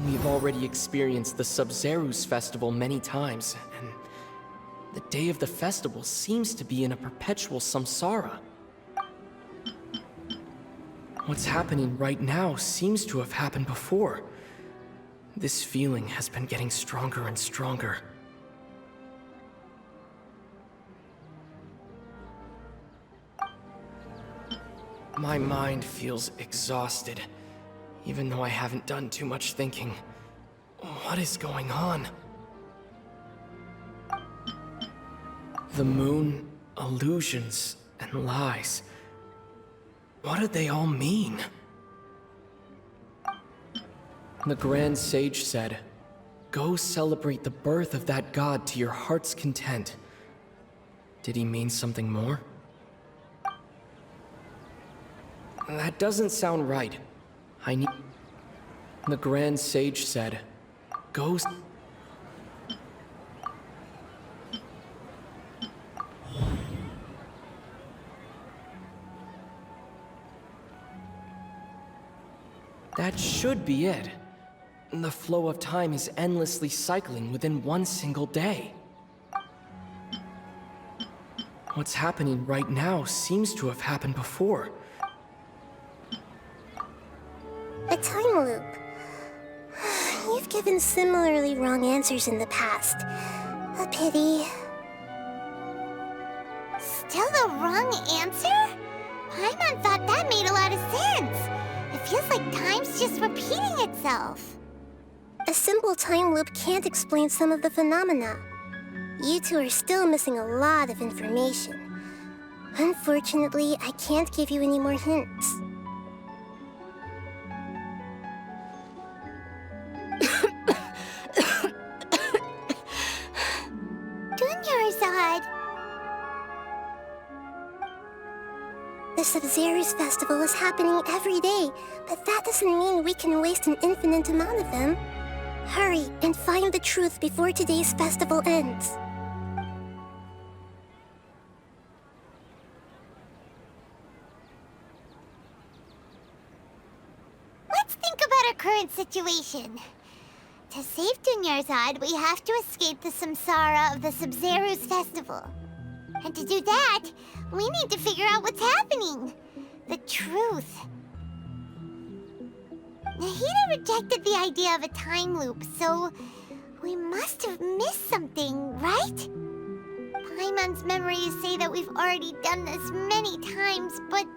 We've already experienced the Sub-Zeru's festival many times, and the day of the festival seems to be in a perpetual samsara. What's happening right now seems to have happened before. This feeling has been getting stronger and stronger. My mind feels exhausted, even though I haven't done too much thinking. What is going on? The moon, illusions, and lies. What do they all mean? The Grand Sage said, "Go celebrate the birth of that god to your heart's content." Did he mean something more? That doesn't sound right. I need... The Grand Sage said, "Go..." That should be it. The flow of time is endlessly cycling within one single day. What's happening right now seems to have happened before. A time loop. You've given similarly wrong answers in the past. A pity. Still the wrong answer? Paimon thought that made a lot of sense. It feels like time's just repeating itself. A simple time loop can't explain some of the phenomena. You two are still missing a lot of information. Unfortunately, I can't give you any more hints. The Sub-Zeru's festival is happening every day, but that doesn't mean we can waste an infinite amount of them. Hurry and find the truth before today's festival ends. Let's think about our current situation. To save Dunyarzad, we have to escape the samsara of the Sub-Zeru's festival. And to do that, we need to figure out what's happening. The truth. Nahida rejected the idea of a time loop, so we must have missed something, right? Paimon's memories say that we've already done this many times, but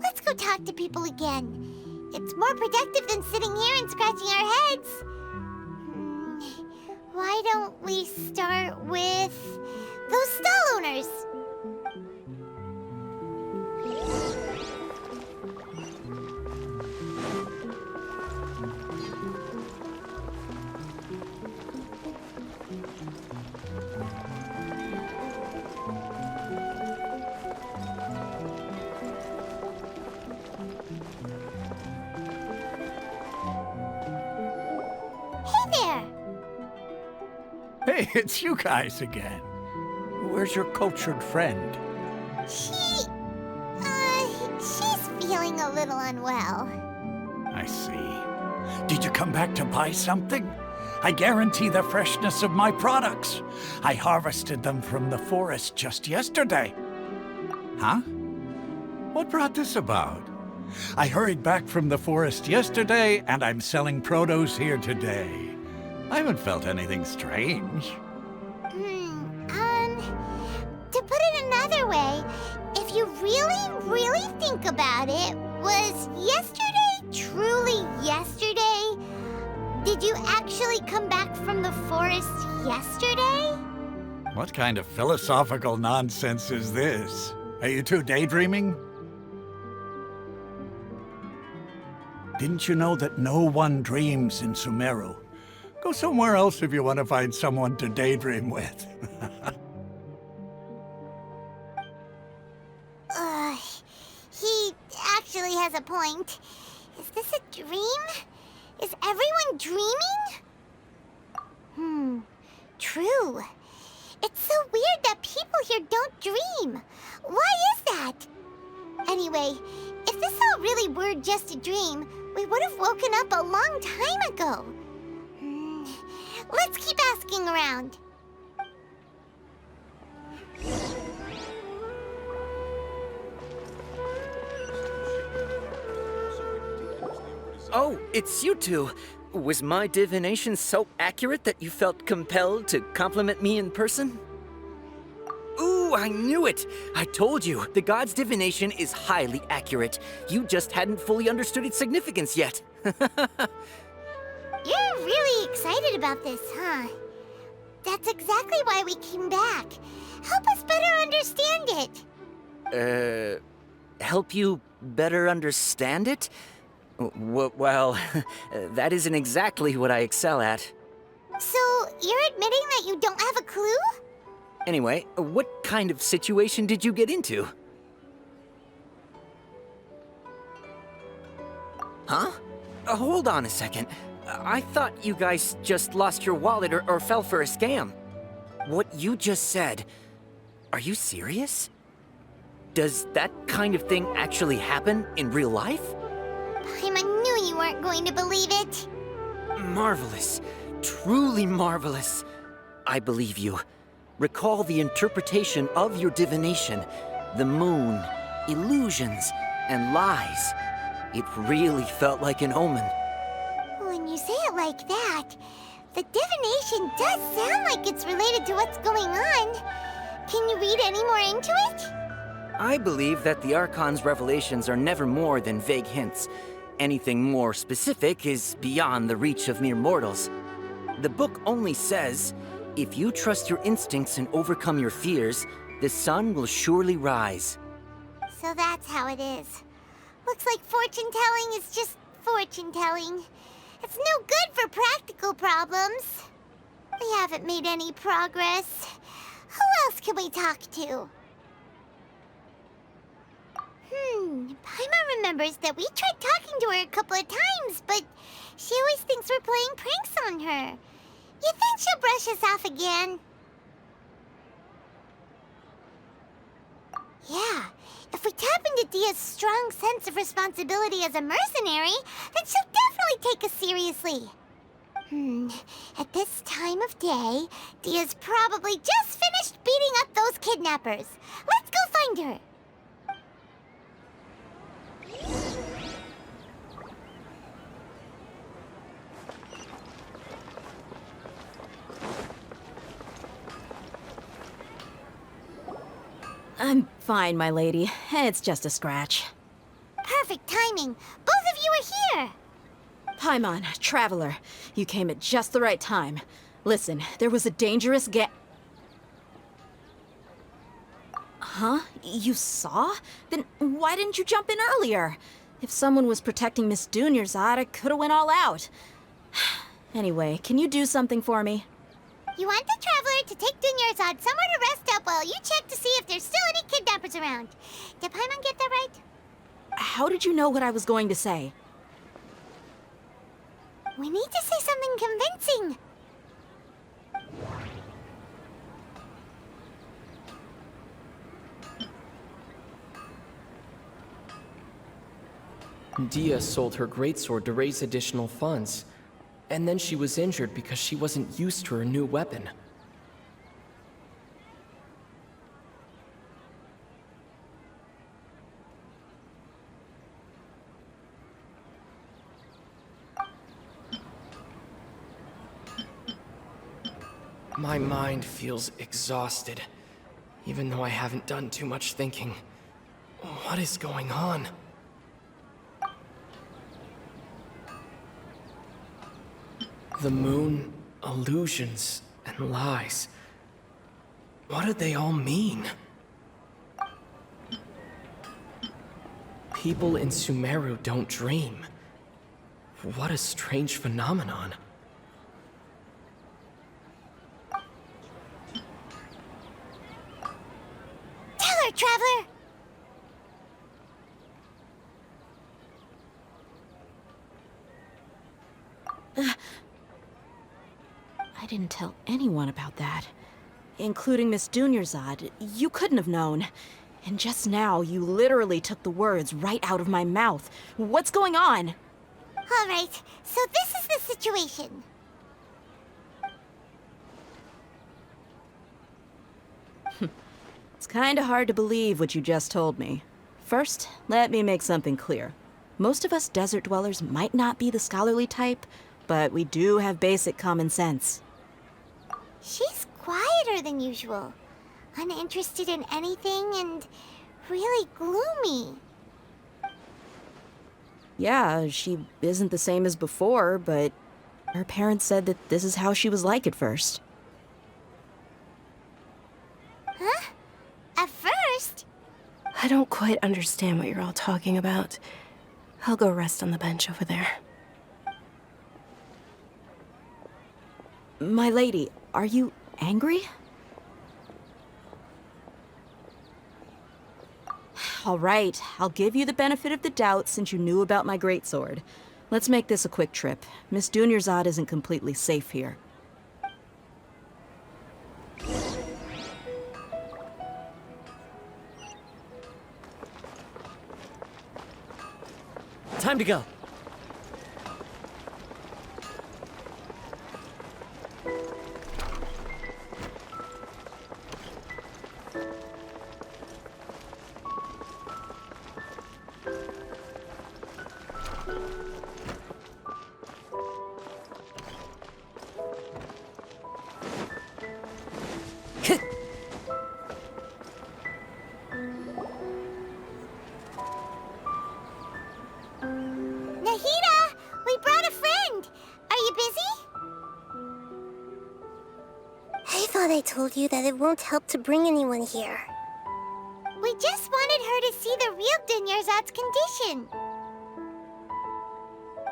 let's go talk to people again. It's more productive than sitting here and scratching our heads. Why don't we start with those stall owners? Hey there! Hey, it's you guys again. Where's your cultured friend? She's feeling a little unwell. I see. Did you come back to buy something? I guarantee the freshness of my products. I harvested them from the forest just yesterday. Huh? What brought this about? I hurried back from the forest yesterday, and I'm selling produce here today. I haven't felt anything strange. To put it another way, if you really think about it, was yesterday truly yesterday? Did you actually come back from the forest yesterday? What kind of philosophical nonsense is this? Are you two daydreaming? Didn't you know that no one dreams in Sumeru? Go somewhere else if you want to find someone to daydream with. He actually has a point. Is this a dream? Is everyone dreaming? True. It's so weird that people here don't dream. Why is that? Anyway, if this all really were just a dream, we would have woken up a long time ago. Let's keep asking around. Oh, it's you two. Was my divination so accurate that you felt compelled to compliment me in person? Ooh, I knew it! I told you, the god's divination is highly accurate. You just hadn't fully understood its significance yet. You're really excited about this, huh? That's exactly why we came back. Help us better understand it. Help you better understand it? Well, that isn't exactly what I excel at. So, you're admitting that you don't have a clue? Anyway, what kind of situation did you get into? Huh? Hold on a second. I thought you guys just lost your wallet or fell for a scam. What you just said, are you serious? Does that kind of thing actually happen in real life? I knew you weren't going to believe it. Marvelous. Truly marvelous. I believe you. Recall the interpretation of your divination, the moon, illusions, and lies. It really felt like an omen. When you say it like that, the divination does sound like it's related to what's going on. Can you read any more into it? I believe that the Archon's revelations are never more than vague hints. Anything more specific is beyond the reach of mere mortals. The book only says, if you trust your instincts and overcome your fears, the sun will surely rise. So that's how it is. Looks like fortune-telling is just fortune-telling. It's no good for practical problems. We haven't made any progress. Who else can we talk to? Paimon remembers that we tried talking to her a couple of times, but she always thinks we're playing pranks on her. You think she'll brush us off again? Yeah, if we tap into Dia's strong sense of responsibility as a mercenary, then she'll definitely take us seriously. At this time of day, Dia's probably just finished beating up those kidnappers. Let's go find her. I'm fine, my lady. It's just a scratch. Perfect timing. Both of you are here. Paimon, Traveler, you came at just the right time. Listen, there was a dangerous Huh? You saw? Then why didn't you jump in earlier? If someone was protecting Miss Dunyarzad, I could've went all out. Anyway, can you do something for me? You want the Traveler to take Dunyarzad somewhere to rest up while you check to see if there's still any kidnappers around. Did Paimon get that right? How did you know what I was going to say? We need to say something convincing. Dia sold her greatsword to raise additional funds. And then she was injured because she wasn't used to her new weapon. My mind feels exhausted, even though I haven't done too much thinking. What is going on? The moon, illusions, and lies. What do they all mean? People in Sumeru don't dream. What a strange phenomenon. Tell her, Traveler! I didn't tell anyone about that. Including Miss Dunyarzad. You couldn't have known. And just now, you literally took the words right out of my mouth. What's going on? All right, so this is the situation. It's kinda hard to believe what you just told me. First, let me make something clear. Most of us desert dwellers might not be the scholarly type, but we do have basic common sense. She's quieter than usual, uninterested in anything, and really gloomy. Yeah, she isn't the same as before, but her parents said that this is how she was like at first. Huh? At first? I don't quite understand what you're all talking about. I'll go rest on the bench over there. My lady, are you angry? All right, I'll give you the benefit of the doubt since you knew about my greatsword. Let's make this a quick trip. Miss Dunyarzad isn't completely safe here. Time to go. Nahida! We brought a friend! Are you busy? I thought I told you that it won't help to bring anyone here. We just wanted her to see the real Dunyarzad's condition.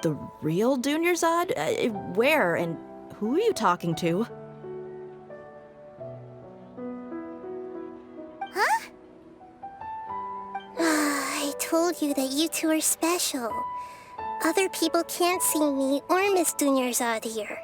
The real Dunyarzad? Where and who are you talking to? Huh? I told you that you two are special. Other people can't see me or Miss Dunyarzad here.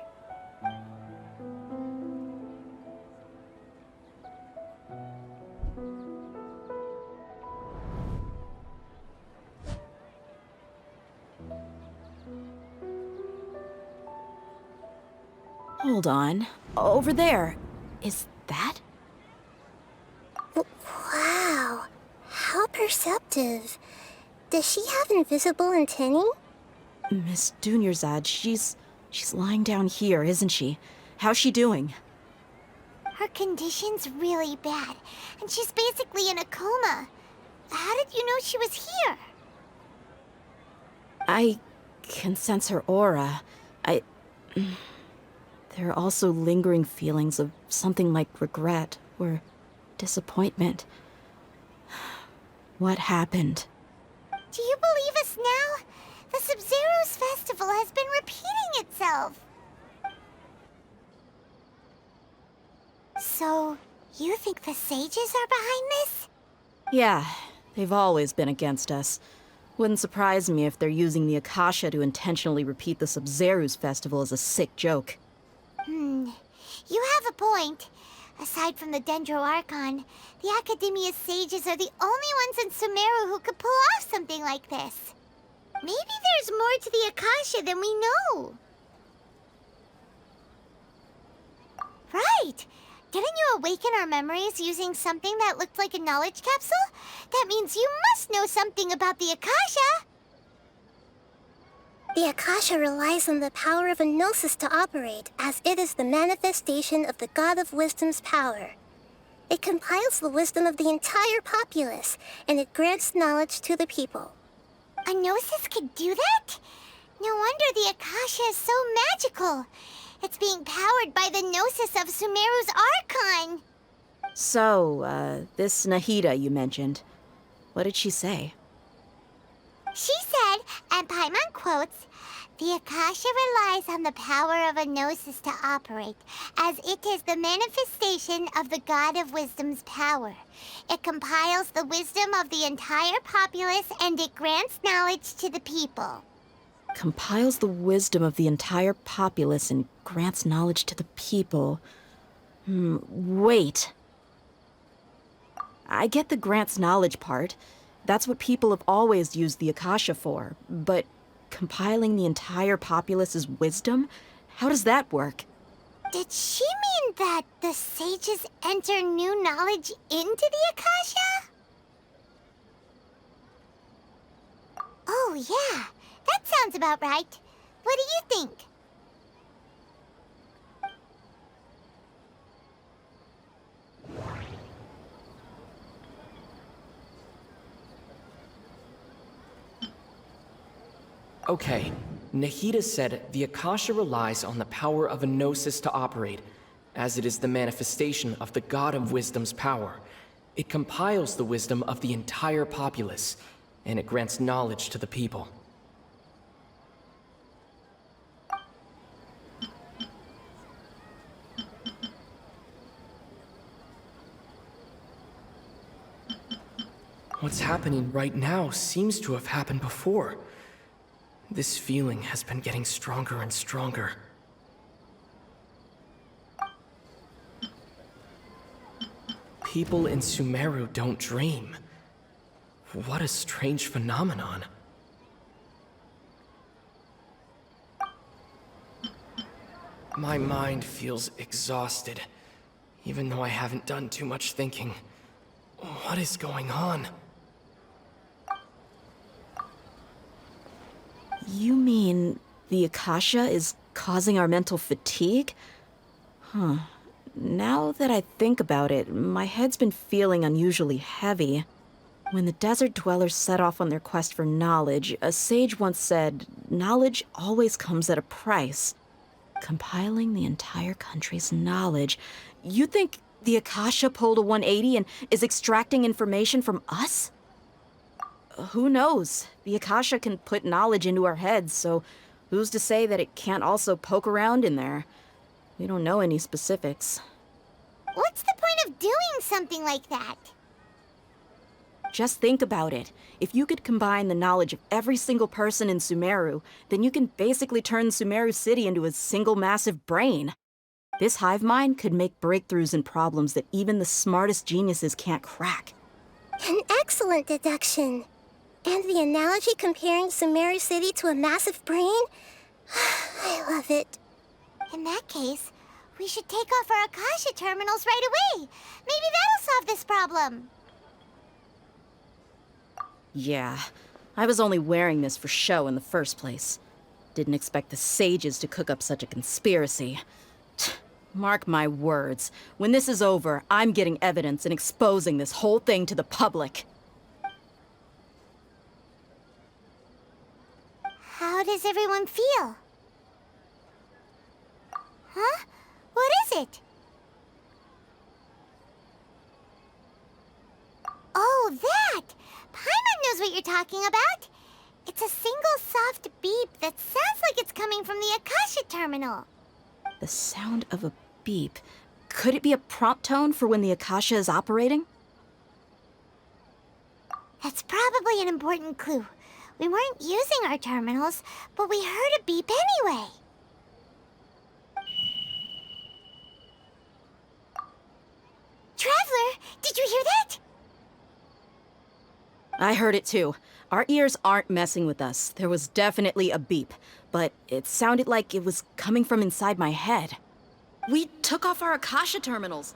Hold on. Over there. Is that? Wow, how perceptive. Does she have invisible antennae? Miss Dunyarzad, she's lying down here, isn't she? How's she doing? Her condition's really bad, and she's basically in a coma. How did you know she was here? I can sense her aura. There are also lingering feelings of something like regret or disappointment. What happened? Do you believe us now? The Sub-Zero's festival has been repeating itself. So, you think the sages are behind this? Yeah, they've always been against us. Wouldn't surprise me if they're using the Akasha to intentionally repeat the Sub-Zero's festival as a sick joke. You have a point. Aside from the Dendro Archon, the Academia's sages are the only ones in Sumeru who could pull off something like this. Maybe there's more to the Akasha than we know. Right! Didn't you awaken our memories using something that looked like a knowledge capsule? That means you must know something about the Akasha! The Akasha relies on the power of a gnosis to operate, as it is the manifestation of the God of Wisdom's power. It compiles the wisdom of the entire populace, and it grants knowledge to the people. A gnosis could do that? No wonder the Akasha is so magical. It's being powered by the gnosis of Sumeru's Archon. So, this Nahida you mentioned, what did she say? She said, and Paimon quotes, "The Akasha relies on the power of a gnosis to operate, as it is the manifestation of the God of Wisdom's power. It compiles the wisdom of the entire populace, and it grants knowledge to the people." Compiles the wisdom of the entire populace and grants knowledge to the people. Wait. I get the grants knowledge part. That's what people have always used the Akasha for. But compiling the entire populace's wisdom? How does that work? Did she mean that the sages enter new knowledge into the Akasha? Oh, yeah. That sounds about right. What do you think? Okay, Nahida said the Akasha relies on the power of a gnosis to operate, as it is the manifestation of the God of Wisdom's power. It compiles the wisdom of the entire populace, and it grants knowledge to the people. What's happening right now seems to have happened before. This feeling has been getting stronger and stronger. People in Sumeru don't dream. What a strange phenomenon. My mind feels exhausted, even though I haven't done too much thinking. What is going on? You mean the Akasha is causing our mental fatigue? Huh. Now that I think about it, my head's been feeling unusually heavy. When the desert dwellers set off on their quest for knowledge, a sage once said, "Knowledge always comes at a price." Compiling the entire country's knowledge. You think the Akasha pulled a 180 and is extracting information from us? Who knows? The Akasha can put knowledge into our heads, so who's to say that it can't also poke around in there? We don't know any specifics. What's the point of doing something like that? Just think about it. If you could combine the knowledge of every single person in Sumeru, then you can basically turn Sumeru City into a single massive brain. This hive mind could make breakthroughs in problems that even the smartest geniuses can't crack. An excellent deduction. And the analogy comparing Sumeru City to a massive brain? I love it. In that case, we should take off our Akasha terminals right away. Maybe that'll solve this problem. Yeah, I was only wearing this for show in the first place. Didn't expect the sages to cook up such a conspiracy. Mark my words, when this is over, I'm getting evidence and exposing this whole thing to the public. How does everyone feel? Huh? What is it? Oh, that! Paimon knows what you're talking about. It's a single soft beep that sounds like it's coming from the Akasha terminal. The sound of a beep. Could it be a prompt tone for when the Akasha is operating? That's probably an important clue. We weren't using our terminals, but we heard a beep anyway. Traveler, did you hear that? I heard it too. Our ears aren't messing with us. There was definitely a beep, but it sounded like it was coming from inside my head. We took off our Akasha terminals.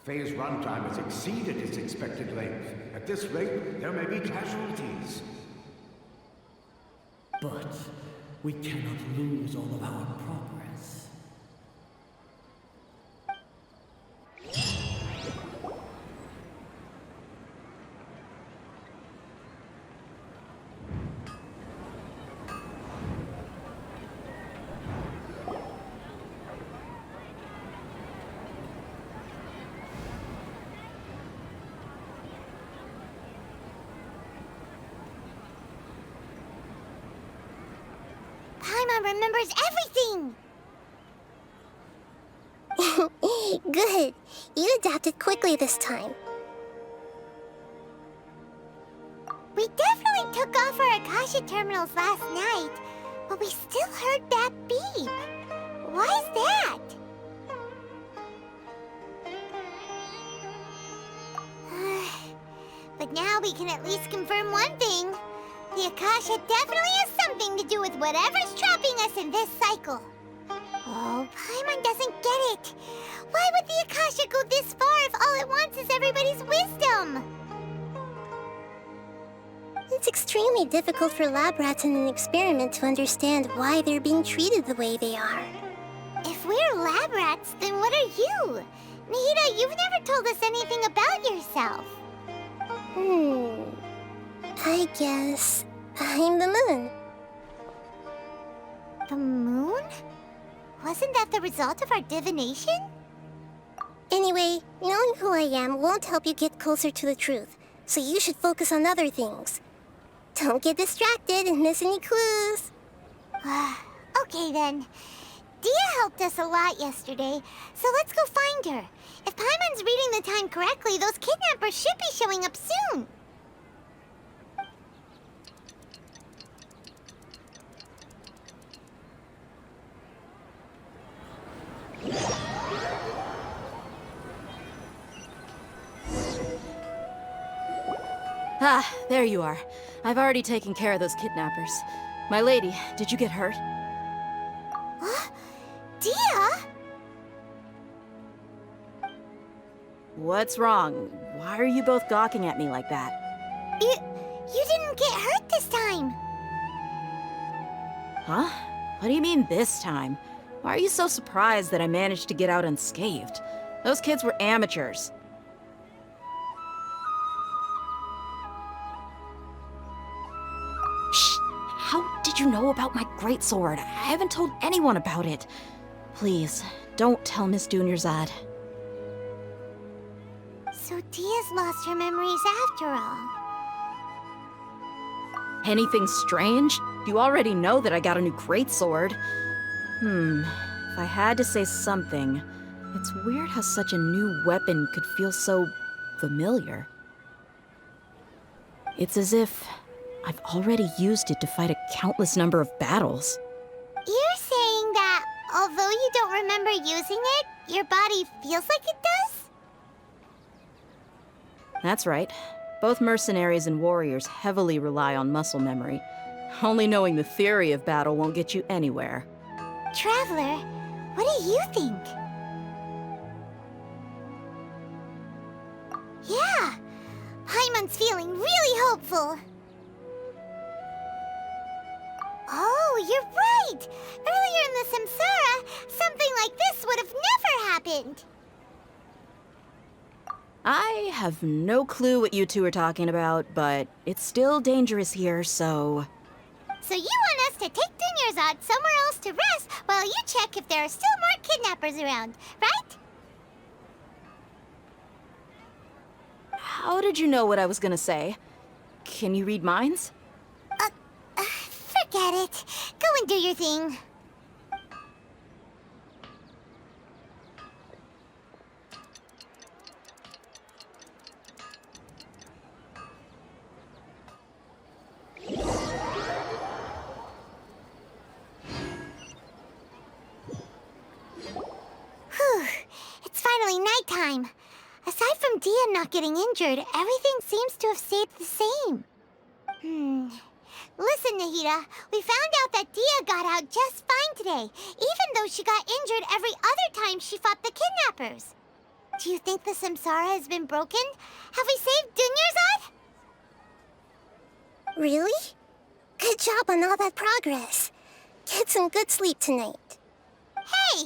Phase runtime has exceeded its expected length. At this rate, there may be casualties. But we cannot lose all of our progress. Paimon remembers everything! Good. You adapted quickly this time. We definitely took off our Akasha terminals last night, but we still heard that beep. Why is that? But now we can at least confirm one thing. The Akasha definitely has something to do with whatever's trapping us in this cycle. Oh, Paimon doesn't get it. Why would the Akasha go this far if all it wants is everybody's wisdom? It's extremely difficult for lab rats in an experiment to understand why they're being treated the way they are. If we're lab rats, then what are you? Nahida, you've never told us anything about yourself. I guess I'm the moon. The moon? Wasn't that the result of our divination? Anyway, knowing who I am won't help you get closer to the truth, so you should focus on other things. Don't get distracted and miss any clues. Okay then. Dia helped us a lot yesterday, so let's go find her. If Paimon's reading the time correctly, those kidnappers should be showing up soon. Ah, there you are. I've already taken care of those kidnappers. My lady, did you get hurt? Huh? Dia? What's wrong? Why are you both gawking at me like that? You didn't get hurt this time. Huh? What do you mean this time? Why are you so surprised that I managed to get out unscathed? Those kids were amateurs. Shh! How did you know about my greatsword? I haven't told anyone about it. Please, don't tell Miss Dunyarzad. So Dia's lost her memories after all. Anything strange? You already know that I got a new greatsword. If I had to say something, it's weird how such a new weapon could feel so familiar. It's as if I've already used it to fight a countless number of battles. You're saying that although you don't remember using it, your body feels like it does? That's right. Both mercenaries and warriors heavily rely on muscle memory. Only knowing the theory of battle won't get you anywhere. Traveler, what do you think? Yeah, Paimon's feeling really hopeful. Oh, you're right! Earlier in the Samsara, something like this would have never happened. I have no clue what you two are talking about, but it's still dangerous here, so... So you want us to take Dunyarzad somewhere else to rest while you check if there are still more kidnappers around, right? How did you know what I was gonna say? Can you read minds? Forget it. Go and do your thing. Whew. It's finally nighttime. Aside from Dia not getting injured, everything seems to have stayed the same. Listen, Nahida, we found out that Dia got out just fine today, even though she got injured every other time she fought the kidnappers. Do you think the Samsara has been broken? Have we saved Dunyarzad? Really? Good job on all that progress. Get some good sleep tonight. Hey,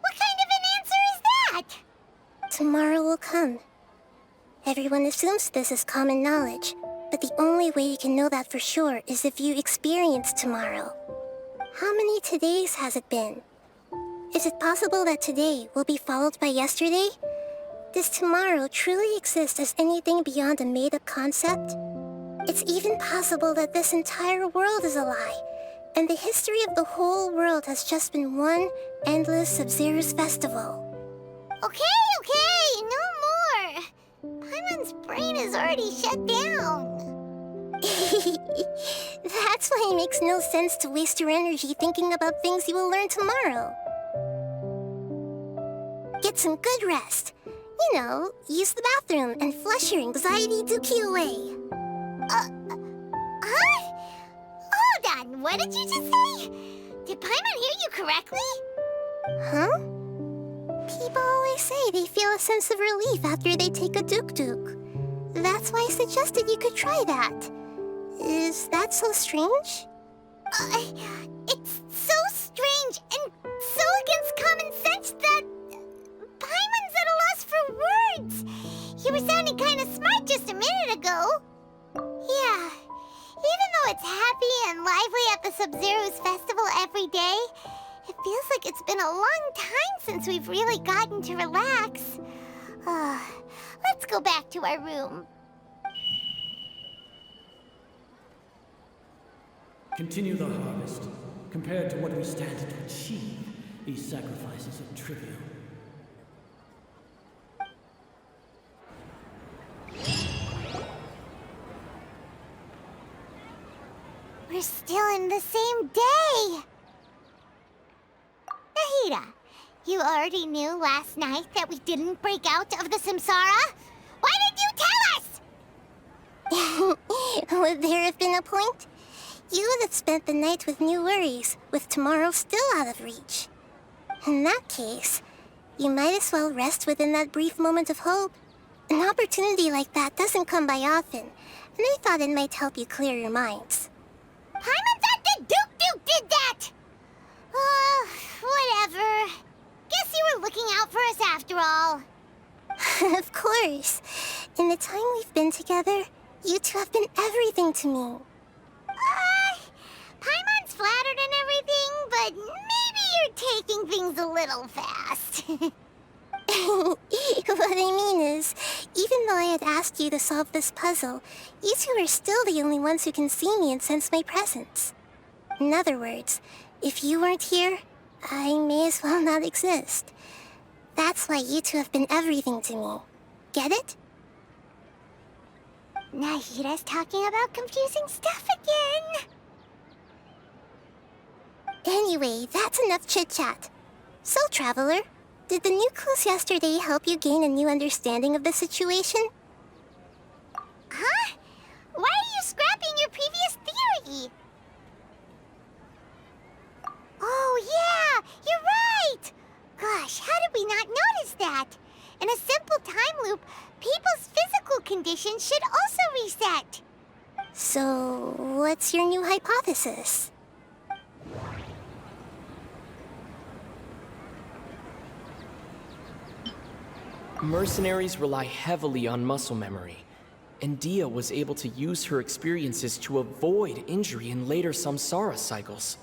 what kind of an answer is that? Tomorrow will come. Everyone assumes this is common knowledge, but the only way you can know that for sure is if you experience tomorrow. How many todays has it been? Is it possible that today will be followed by yesterday? Does tomorrow truly exist as anything beyond a made-up concept? It's even possible that this entire world is a lie, and the history of the whole world has just been one endless Sub-Zero's festival. Okay, no more. Paimon's brain is already shut down. That's why it makes no sense to waste your energy thinking about things you will learn tomorrow. Get some good rest. You know, use the bathroom and flush your anxiety dookie away. Huh? Hold on, what did you just say? Did Paimon hear you correctly? Huh? People always say they feel a sense of relief after they take a duk-duk. That's why I suggested you could try that. Is that so strange? It's so strange and so against common sense that Paimon's at a loss for words. You were sounding kind of smart just a minute ago. Yeah, even though it's happy and lively at the Sub-Zero's festival every day, it feels like it's been a long time since we've really gotten to relax. Let's go back to our room. Continue the harvest. Compared to what we stand to achieve, these sacrifices are trivial. We're still in the same day! Nahida, you already knew last night that we didn't break out of the Samsara? Why did you tell us? Would there have been a point? You would have spent the night with new worries, with tomorrow still out of reach. In that case, you might as well rest within that brief moment of hope. An opportunity like that doesn't come by often, and I thought it might help you clear your minds. Paimon thought the Duke did that! Whatever. Guess you were looking out for us after all. Of course. In the time we've been together, you two have been everything to me. Paimon's flattered and everything, but maybe you're taking things a little fast. What I mean is, even though I had asked you to solve this puzzle, you two are still the only ones who can see me and sense my presence. In other words, if you weren't here, I may as well not exist. That's why you two have been everything to me. Get it? Nahida's talking about confusing stuff again. Anyway, that's enough chit-chat. So, Traveler, did the new clues yesterday help you gain a new understanding of the situation? Huh? Why are you scrapping your previous theory? Oh, yeah! You're right! Gosh, how did we not notice that? In a simple time loop, people's physical conditions should also reset. So, what's your new hypothesis? Mercenaries rely heavily on muscle memory, and Dia was able to use her experiences to avoid injury in later samsara cycles.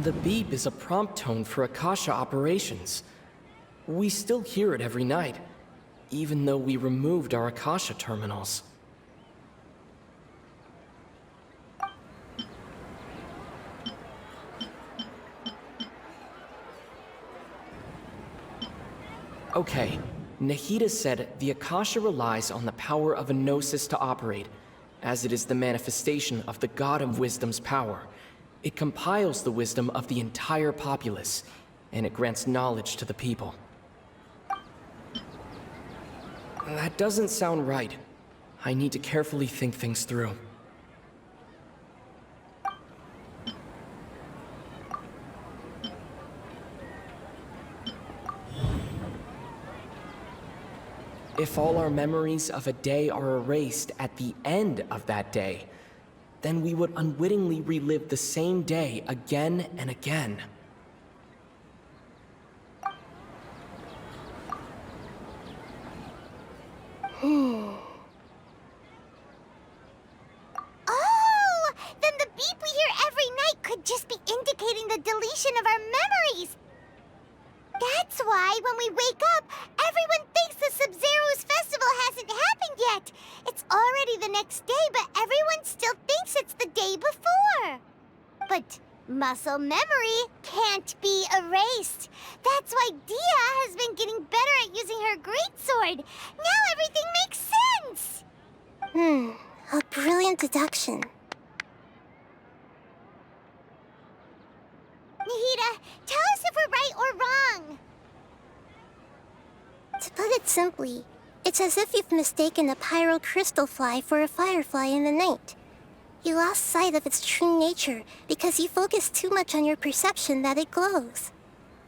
The beep is a prompt tone for Akasha operations. We still hear it every night, even though we removed our Akasha terminals. Okay, Nahida said the Akasha relies on the power of a gnosis to operate, as it is the manifestation of the God of Wisdom's power. It compiles the wisdom of the entire populace, and it grants knowledge to the people. That doesn't sound right. I need to carefully think things through. If all our memories of a day are erased at the end of that day, then we would unwittingly relive the same day again and again. Oh! Then the beep we hear every night could just be indicating the deletion of our memories! That's why when we wake up, everyone thinks the Sub-Zero's festival hasn't happened yet. It's already the next day, but everyone still thinks it's the day before. But muscle memory can't be erased. That's why Dia has been getting better at using her greatsword. Now everything makes sense. A brilliant deduction. Nahida, tell us if we're right or wrong. To put it simply, it's as if you've mistaken a pyro crystal fly for a firefly in the night. You lost sight of its true nature because you focused too much on your perception that it glows.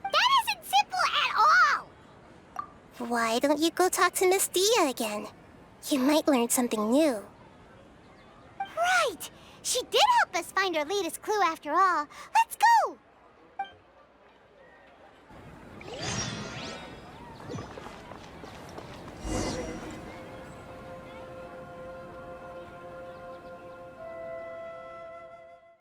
That isn't simple at all! Why don't you go talk to Miss Dia again? You might learn something new. Right! She did help us find our latest clue after all. Let's